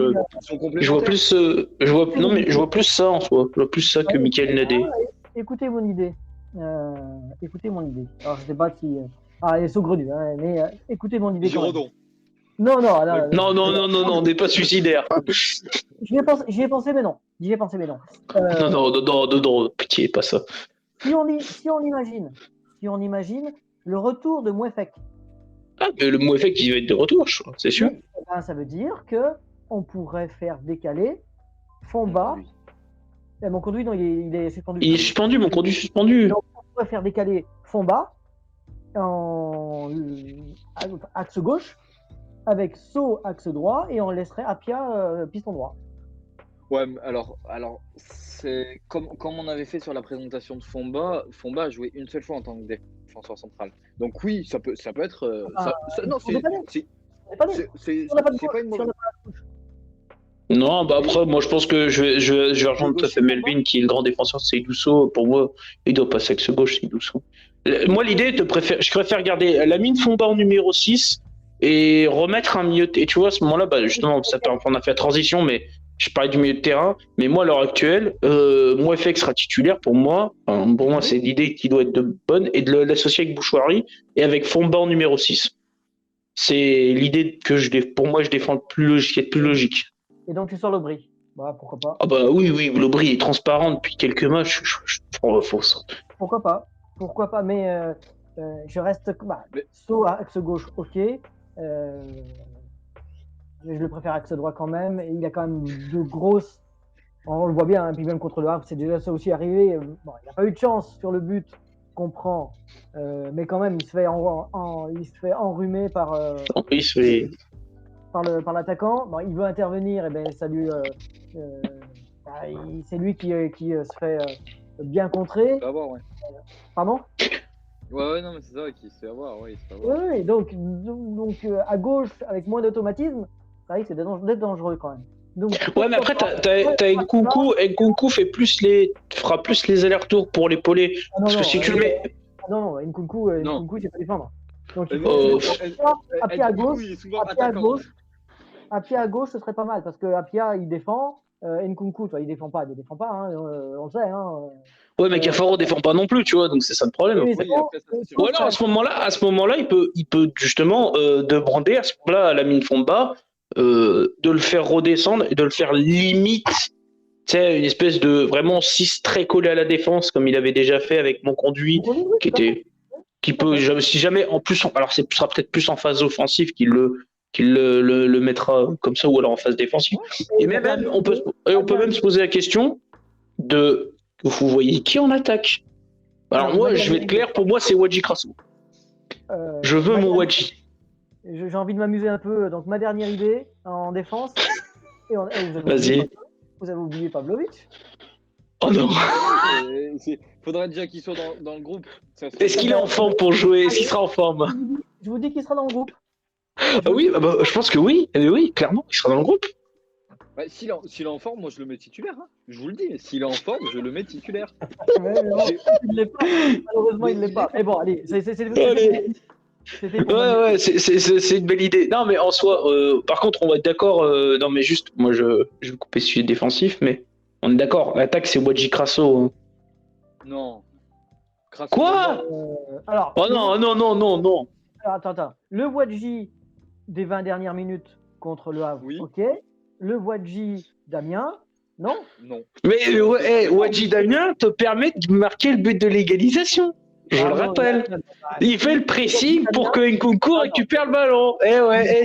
vois plus, je vois plus ça en soi. Je vois plus ça que Michael Nadé. Écoutez mon idée. Alors je sais pas si elle est saugrenue, hein, mais écoutez mon idée. Giraudon. Non, on n'est pas suicidaire. J'y ai pensé, mais non. Non, pitié, pas ça. Si on imagine le retour de Mouefek. Ah, mais le Mouefek, il va être de retour, c'est sûr. Ça veut dire que on pourrait faire décaler Fomba. Mon conduit, non, il est suspendu. Il est suspendu, mon conduit suspendu. Donc, on pourrait faire décaler Fomba en axe gauche, avec Sow axe droit, et on laisserait Apia piston droit. Ouais, alors c'est comme on avait fait sur la présentation de Fomba a joué une seule fois en tant que défenseur central. Donc oui, ça peut être. Non, c'est pas une mauvaise. Non, après, moi je pense que je vais rejoindre tout à fait Melvin, qui est le grand défenseur de Seydou Sow. Pour moi, il doit passer axe gauche, Seydou Sow. Moi, l'idée, je préfère garder Lamine Fomba en numéro 6 et remettre un milieu. Et tu vois, à ce moment-là, justement, on a fait la transition, mais je parlais du milieu de terrain. Mais moi, à l'heure actuelle, Mouefek sera titulaire pour moi. Pour moi, c'est l'idée qui doit être bonne, et de l'associer avec Bouchouari et avec Fomba en numéro 6. C'est l'idée que pour moi, je défends qui est plus logique. Et donc tu sors Lobry. Pourquoi pas. Ah oui, Lobry est transparent depuis quelques matchs. Pourquoi pas, mais je reste. Sow à axe gauche, ok. Je le préfère axe droit quand même. Et il a quand même de grosses. On le voit bien, hein, puis même contre le Havre, c'est déjà ça aussi arrivé. Il n'a pas eu de chance sur le but qu'on prend, mais quand même, il se fait enrhumer par. par l'attaquant. Bon, il veut intervenir, et ben ça lui, c'est lui qui se fait bien contrer. Il se fait avoir, ouais. Pardon? Ouais, non, mais c'est ça, qui se fait avoir, ouais, il se fait avoir. Oui, donc à gauche, avec moins d'automatisme, c'est vrai que c'est d'être dangereux quand même. Donc, Ouais, mais après, t'as Nkunku. Nkunku fera plus les allers-retours pour l'épauler. Parce que si tu le mets. Non, Nkunku, Non. il sait pas défendre. Donc, il Oh, faut Apia à gauche, il est souvent Apia à attaquant. gauche, Apia à gauche, ce serait pas mal parce que Apia il défend, Nkunku, toi, il défend pas, hein, on le sait. Hein, Ouais, mais Cafaro défend pas non plus, tu vois, donc c'est ça le problème. mais Oui, c'est bon, après, ça, c'est sûr. Ou alors à ce moment-là, il peut justement demander à ce moment-là à la mine fond de bas de le faire redescendre et de le faire limite, tu sais, une espèce de vraiment 6 très collé à la défense comme il avait déjà fait avec mon conduit, qui peut, si jamais en plus, alors ce sera peut-être plus en phase offensive qu'il le mettra comme ça ou alors en phase défensive. Et même on peut même se poser la question de vous voyez qui en attaque. Alors moi, je vais être clair, pour moi, c'est Wadji Krasso. Je veux mon Wadji. J'ai envie de m'amuser un peu. Donc ma dernière idée en défense. Vas-y. Vous avez oublié Pavlovic. Oh non. Faudrait déjà qu'il soit dans le groupe. Est-ce qu'il est en forme pour jouer? Est-ce qu'il sera en forme? Je vous dis qu'il sera dans le groupe. Ah oui, je pense que oui. Oui, clairement, il sera dans le groupe. Bah, s'il est en forme, moi je le mets titulaire. Hein. Je vous le dis, s'il est en forme, je le mets titulaire. Mais non, il l'est pas. Malheureusement, il l'est pas. Mais bon, allez, c'est une belle idée. Non, mais en soi, par contre, on va être d'accord. Non, mais juste, moi, je vais couper ce sujet défensif, mais on est d'accord. L'attaque, c'est Wadji Krasso. Hein. Non. Krasso, quoi alors, oh non. Alors, attends. Le Wadji des 20 dernières minutes contre le Havre, oui. ok. Le Wadji d'Amiens, non. Mais Wadji Damien te permet de marquer le but de l'égalisation. Je le rappelle. Il fait le pressing pour que Nkunku récupère le ballon.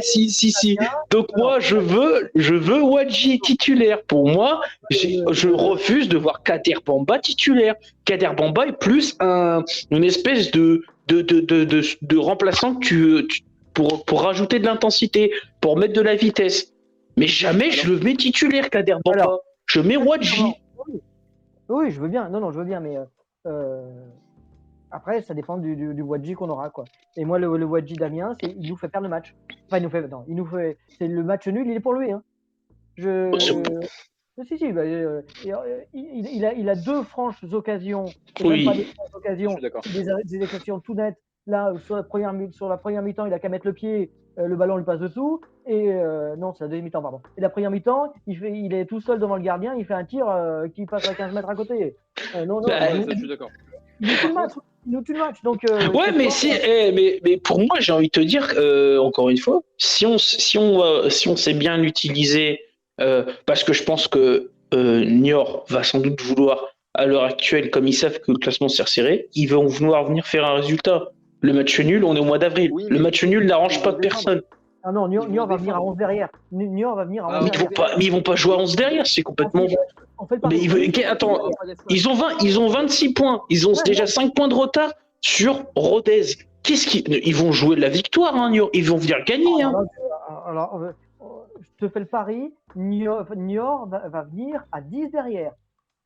Si. Donc moi, je veux Wadji titulaire. Pour moi, je refuse de voir Kader Bamba titulaire. Kader Bamba est plus une espèce de remplaçant que pour rajouter de l'intensité, pour mettre de la vitesse. Mais jamais je le mets titulaire, Kader Bamba. Je mets Wadji. Oui, je veux bien. Non, je veux bien, mais après, ça dépend du Wadji qu'on aura, quoi. Et moi, le Wadji d'Amiens, il nous fait perdre le match. Enfin, c'est le match nul, il est pour lui. Hein. Si, il a deux franches occasions. Oui. Même pas des franches occasions, des occasions tout nettes. Là, sur la première mi-temps, il a qu'à mettre le pied, le ballon lui passe dessous. Et non, c'est la deuxième mi-temps, pardon. Et la première mi-temps, il est tout seul devant le gardien, il fait un tir qui passe à 15 mètres à côté. Non, ça, je suis d'accord. Il nous tue le match. Donc, ouais, mais pour moi, j'ai envie de te dire, encore une fois, si on sait bien l'utiliser, parce que je pense que Niort va sans doute vouloir, à l'heure actuelle, comme ils savent que le classement s'est resserré, ils vont vouloir venir faire un résultat. Le match nul, on est au mois d'avril. Oui, le match nul n'arrange pas personne. Ah non, Niort va venir à 11 derrière. Niort va venir à 11 derrière. Mais ils vont pas jouer à 11 derrière, c'est complètement. Attends, ils ont 26 points. Ils ont déjà 5 points de retard sur Rodez. Ils vont jouer de la victoire, hein, Niort. Ils vont venir gagner. Hein. Alors, je te fais le pari. Niort va venir à 10 derrière.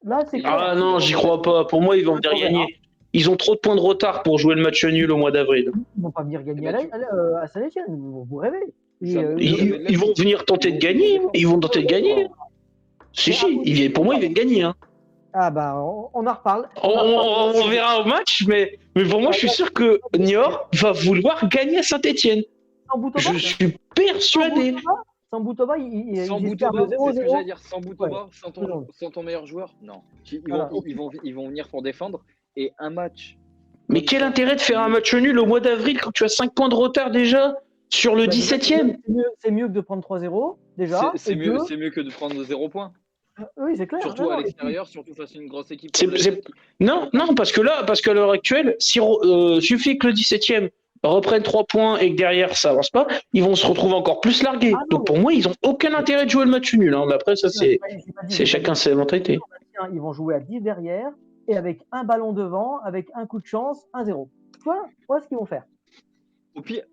Là, c'est clair. Ah non, j'y crois pas. Pour moi, ils vont venir gagner. Ils ont trop de points de retard pour jouer le match nul au mois d'avril. Ils vont pas venir gagner à Saint-Etienne. Vous rêvez. Ils vont venir tenter de gagner. Ils vont tenter de gagner. Si. Pour moi, ils viennent gagner. Hein. Ah bah, on en reparle. On verra au match, mais pour moi, je suis sûr que Niort va vouloir gagner à Saint-Etienne. Je suis persuadé. Sans Boutova, sans Boutova, c'est ce que j'allais dire. Sans Boutova, sans ton meilleur joueur, non. Ils vont venir pour défendre. Et un match. Mais quel intérêt de faire un match nul au mois d'avril quand tu as 5 points de retard déjà sur le 17e? C'est mieux que de prendre 3-0 déjà. C'est mieux que de prendre 0 points. Oui, c'est clair. Surtout à l'extérieur, surtout face à une grosse équipe. Non, parce qu'à l'heure actuelle, suffit que le 17e reprenne 3 points et que derrière ça avance pas, ils vont se retrouver encore plus largués. Donc pour moi, ils ont aucun intérêt de jouer le match nul. Hein. Mais après, ça, c'est chacun sa mentalité. Ils vont jouer à 10 derrière. Et avec un ballon devant, avec un coup de chance, 1-0. Voilà ce qu'ils vont faire. Au pire,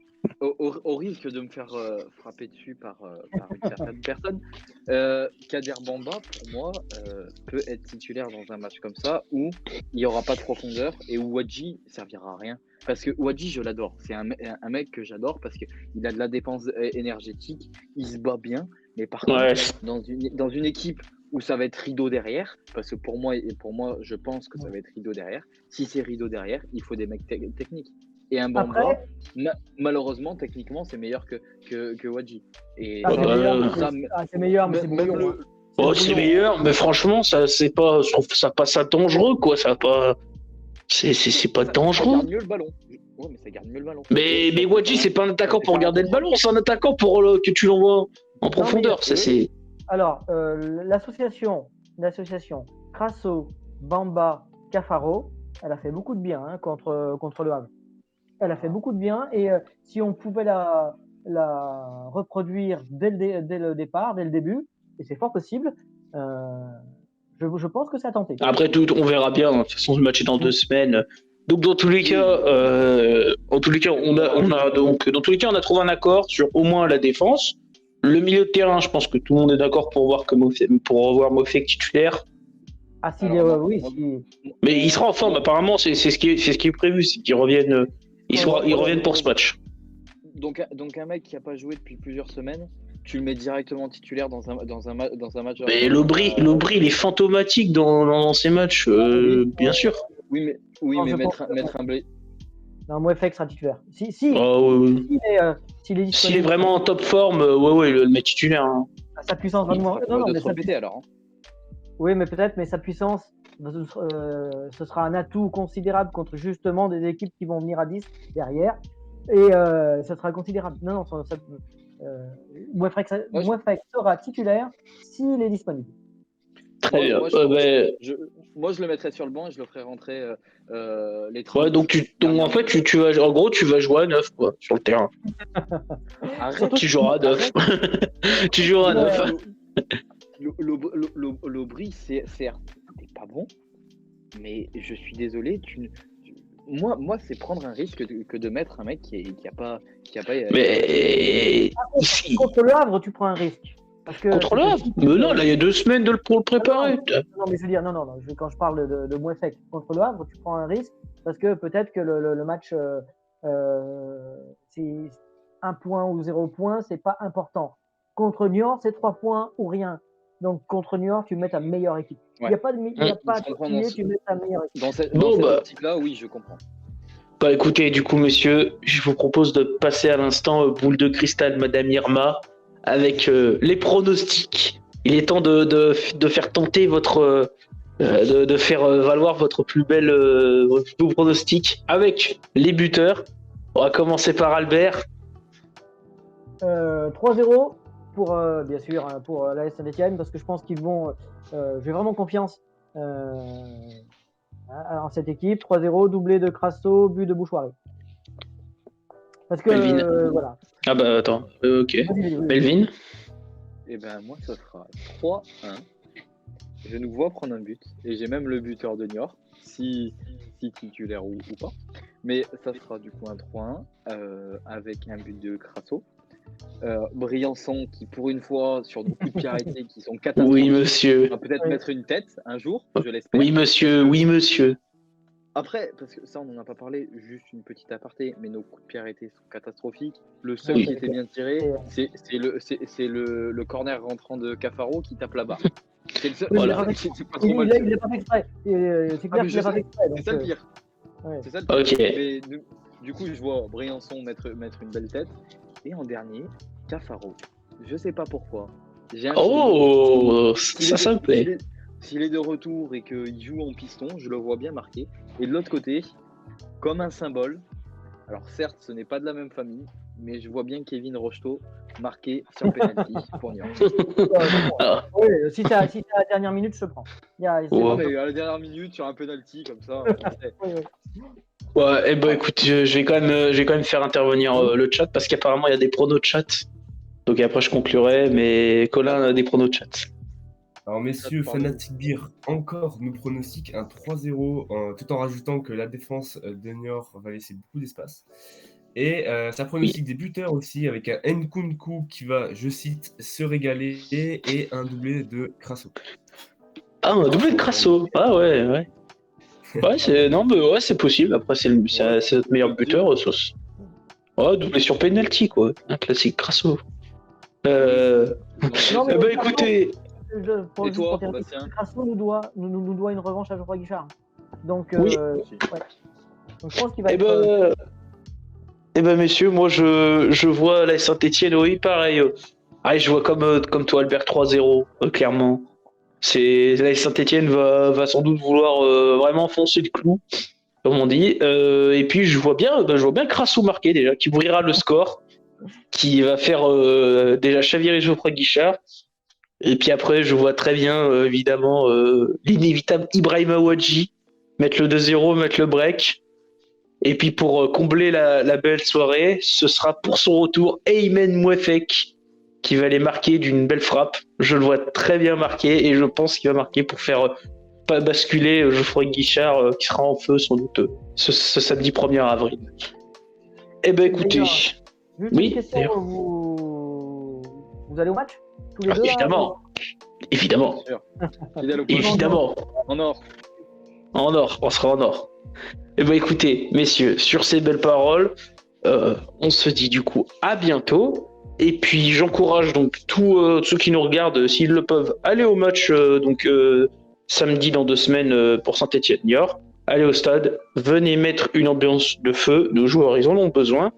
au risque de me faire frapper dessus par une certaine personne, Kader Bamba, pour moi, peut être titulaire dans un match comme ça où il n'y aura pas de profondeur et où Wadji servira à rien. Parce que Wadji, je l'adore. C'est un mec que j'adore parce qu'il a de la dépense énergétique, il se bat bien. Mais par Ouais. contre, dans une équipe où ça va être rideau derrière, parce que pour moi, je pense que ça va être rideau derrière. Si c'est rideau derrière, il faut des mecs techniques. Et un Bamba, Après, malheureusement, techniquement, c'est meilleur que Wadji. Et c'est meilleur, mais ça, c'est meilleur, mais c'est même brouillon, hein. Oh, c'est meilleur, mais franchement, ça, c'est pas, je trouve ça pas ça dangereux, quoi. Ça pas, c'est pas ça dangereux. garde mieux le ballon. Ouais, mais ça garde mieux le ballon. Mais Wadji, c'est pas un attaquant pour garder le ballon, c'est un attaquant pour que tu l'envoies en profondeur. Ça, c'est. Alors, l'association Crasso, Bamba, Cafaro, elle a fait beaucoup de bien contre le Havre. Elle a fait beaucoup de bien et si on pouvait la reproduire dès le départ, dès le début, et c'est fort possible, je pense que ça a tenté. Après tout, on verra bien. De toute façon, le match est dans 2 semaines. Donc dans tous les cas, on a trouvé un accord sur au moins la défense. Le milieu de terrain, je pense que tout le monde est d'accord pour revoir Mofek titulaire. Ah si, Alors, oui. moi- Si. Mais il sera en forme. Apparemment, c'est ce qui est prévu, c'est qu'ils reviennent. Ils reviennent pour ce match. Donc un mec qui n'a pas joué depuis plusieurs semaines, tu le mets directement titulaire dans un match. Mais Lobry, il est fantomatique dans ces matchs, bien sûr. Oui, Non, mais je mettre pense un blé. Non, Mouefek sera titulaire. Si, Oh, s'il est disponible, s'il est vraiment en top forme, ouais, le mettre titulaire. Hein. sa puissance va Il nous. sera de se répéter alors. Hein. Oui, mais peut-être, mais sa puissance, ce sera un atout considérable contre justement des équipes qui vont venir à 10 derrière. Et ça sera considérable. Non, Mouefek sera titulaire s'il est disponible. Très bien. Moi, je le mettrais sur le banc et je le ferais rentrer les 30. Ouais, donc en fait, tu vas jouer à 9 quoi, sur le terrain. Arrête, Tu joueras à 9. Tu joueras à 9. L'Aubry, certes, t'es pas bon, mais je suis désolé, moi, c'est prendre un risque que de mettre un mec qui a pas. Mais Contre le Havre, tu prends un risque. Parce que contre le Havre. Mais non, là, il y a 2 semaines pour le préparer. Non, mais je veux dire, non. Quand je parle de Mouefek contre le Havre, tu prends un risque parce que peut-être que le match, c'est 1 point ou 0 point, c'est pas important. Contre Niort, c'est 3 points ou rien. Donc contre Niort, tu mets ta meilleure équipe. Il n'y a pas de tu mets ta meilleure équipe. Dans cette optique-là, oui, je comprends. Bah écoutez, du coup, monsieur, je vous propose de passer à l'instant boule de cristal, Madame Irma, avec les pronostics. Il est temps de faire tenter votre. De faire valoir votre plus beau pronostic avec les buteurs. On va commencer par Albert. 3-0 pour, bien sûr, pour l'AS Saint-Etienne, parce que je pense qu'ils vont. J'ai vraiment confiance en cette équipe. 3-0, doublé de Crasso, but de Bouchoirie. Parce que, voilà. Ah bah attends, ok. Melvin. Eh ben moi, ça sera 3-1. Je nous vois prendre un but, et j'ai même le buteur de Niort, si titulaire ou pas. Mais ça sera du coup un 3-1 avec un but de Crasso. Briançon qui, pour une fois, sur nos coups de pied arrêtés qui sont catastrophiques, Oui, monsieur. va peut-être mettre une tête un jour, je l'espère. Oui, monsieur. Après, parce que ça, on n'en a pas parlé, juste une petite aparté, mais nos coups de pied arrêtés sont catastrophiques. Le seul qui était bien tiré, c'est le corner rentrant de Cafaro qui tape la barre. C'est le seul. Voilà. C'est pas trop mal. Il n'a pas fait exprès. C'est clair qu'il n'a pas fait exprès. C'est ça le pire. Ouais. C'est ça le pire. Ok. Mais, du coup, je vois Briançon mettre une belle tête. Et en dernier, Cafaro. Je sais pas pourquoi. Ça me plaît. S'il est de retour et qu'il joue en piston, je le vois bien marqué. Et de l'autre côté, comme un symbole, alors certes, ce n'est pas de la même famille, mais je vois bien Kevin Rocheteau marqué sur penalty pour Niort. Oui, si c'est à la dernière minute, je te prends. Mais à la dernière minute, sur un penalty comme ça. Ouais, écoute, je vais quand même faire intervenir le chat parce qu'apparemment il y a des pronos de chat. Donc après je conclurai, mais Colin a des pronos de chat. Alors messieurs, Fanatic Beer encore nous pronostique un 3-0 tout en rajoutant que la défense de Niort va laisser beaucoup d'espace. Et ça pronostique des buteurs aussi, avec un Nkunku qui va, je cite, se régaler, et un doublé de Crasso. Ah, un doublé de Crasso. Ah ouais, ouais. Ouais, c'est possible. Après, c'est notre meilleur buteur, sauce. Ouais, doublé sur penalty, quoi. Un classique Crasso. Non, mais Écoutez. Et toi, Bastien? Crasso nous doit une revanche à Geoffroy Guichard. Donc, Oui. ouais. Donc, je pense qu'il va être. Messieurs, moi je vois la Saint-Etienne, oui, pareil. Je vois comme toi, Albert, 3-0, clairement. La Saint-Etienne va sans doute vouloir vraiment foncer le clou, comme on dit. Et puis je vois bien Crasso marquer déjà, qui ouvrira le score, qui va faire déjà chavirer Geoffroy Guichard. Et puis après, je vois très bien, évidemment, l'inévitable Ibrahima Ouadji mettre le 2-0, mettre le break. Et puis pour combler la belle soirée, ce sera pour son retour Aymen Mouefek qui va les marquer d'une belle frappe. Je le vois très bien marquer et je pense qu'il va marquer pour faire pas basculer Geoffroy Guichard qui sera en feu sans doute ce samedi 1er avril. Écoutez, juste oui, une question, d'ailleurs. vous allez au match tous les deux Évidemment, évidemment, Bien sûr. Fidèle au poste. évidemment. En or. En or, on sera en or. Écoutez, messieurs, sur ces belles paroles, on se dit du coup à bientôt. Et puis j'encourage donc tous ceux qui nous regardent, s'ils le peuvent, aller au match samedi dans 2 semaines pour Saint-Etienne-Niort. Allez au stade, venez mettre une ambiance de feu, nos joueurs ils en ont besoin.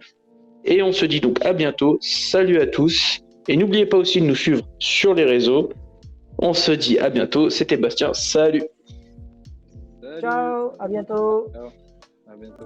Et on se dit donc à bientôt, salut à tous. Et n'oubliez pas aussi de nous suivre sur les réseaux. On se dit à bientôt, c'était Bastien, salut. Salut. Ciao, à bientôt. À bientôt.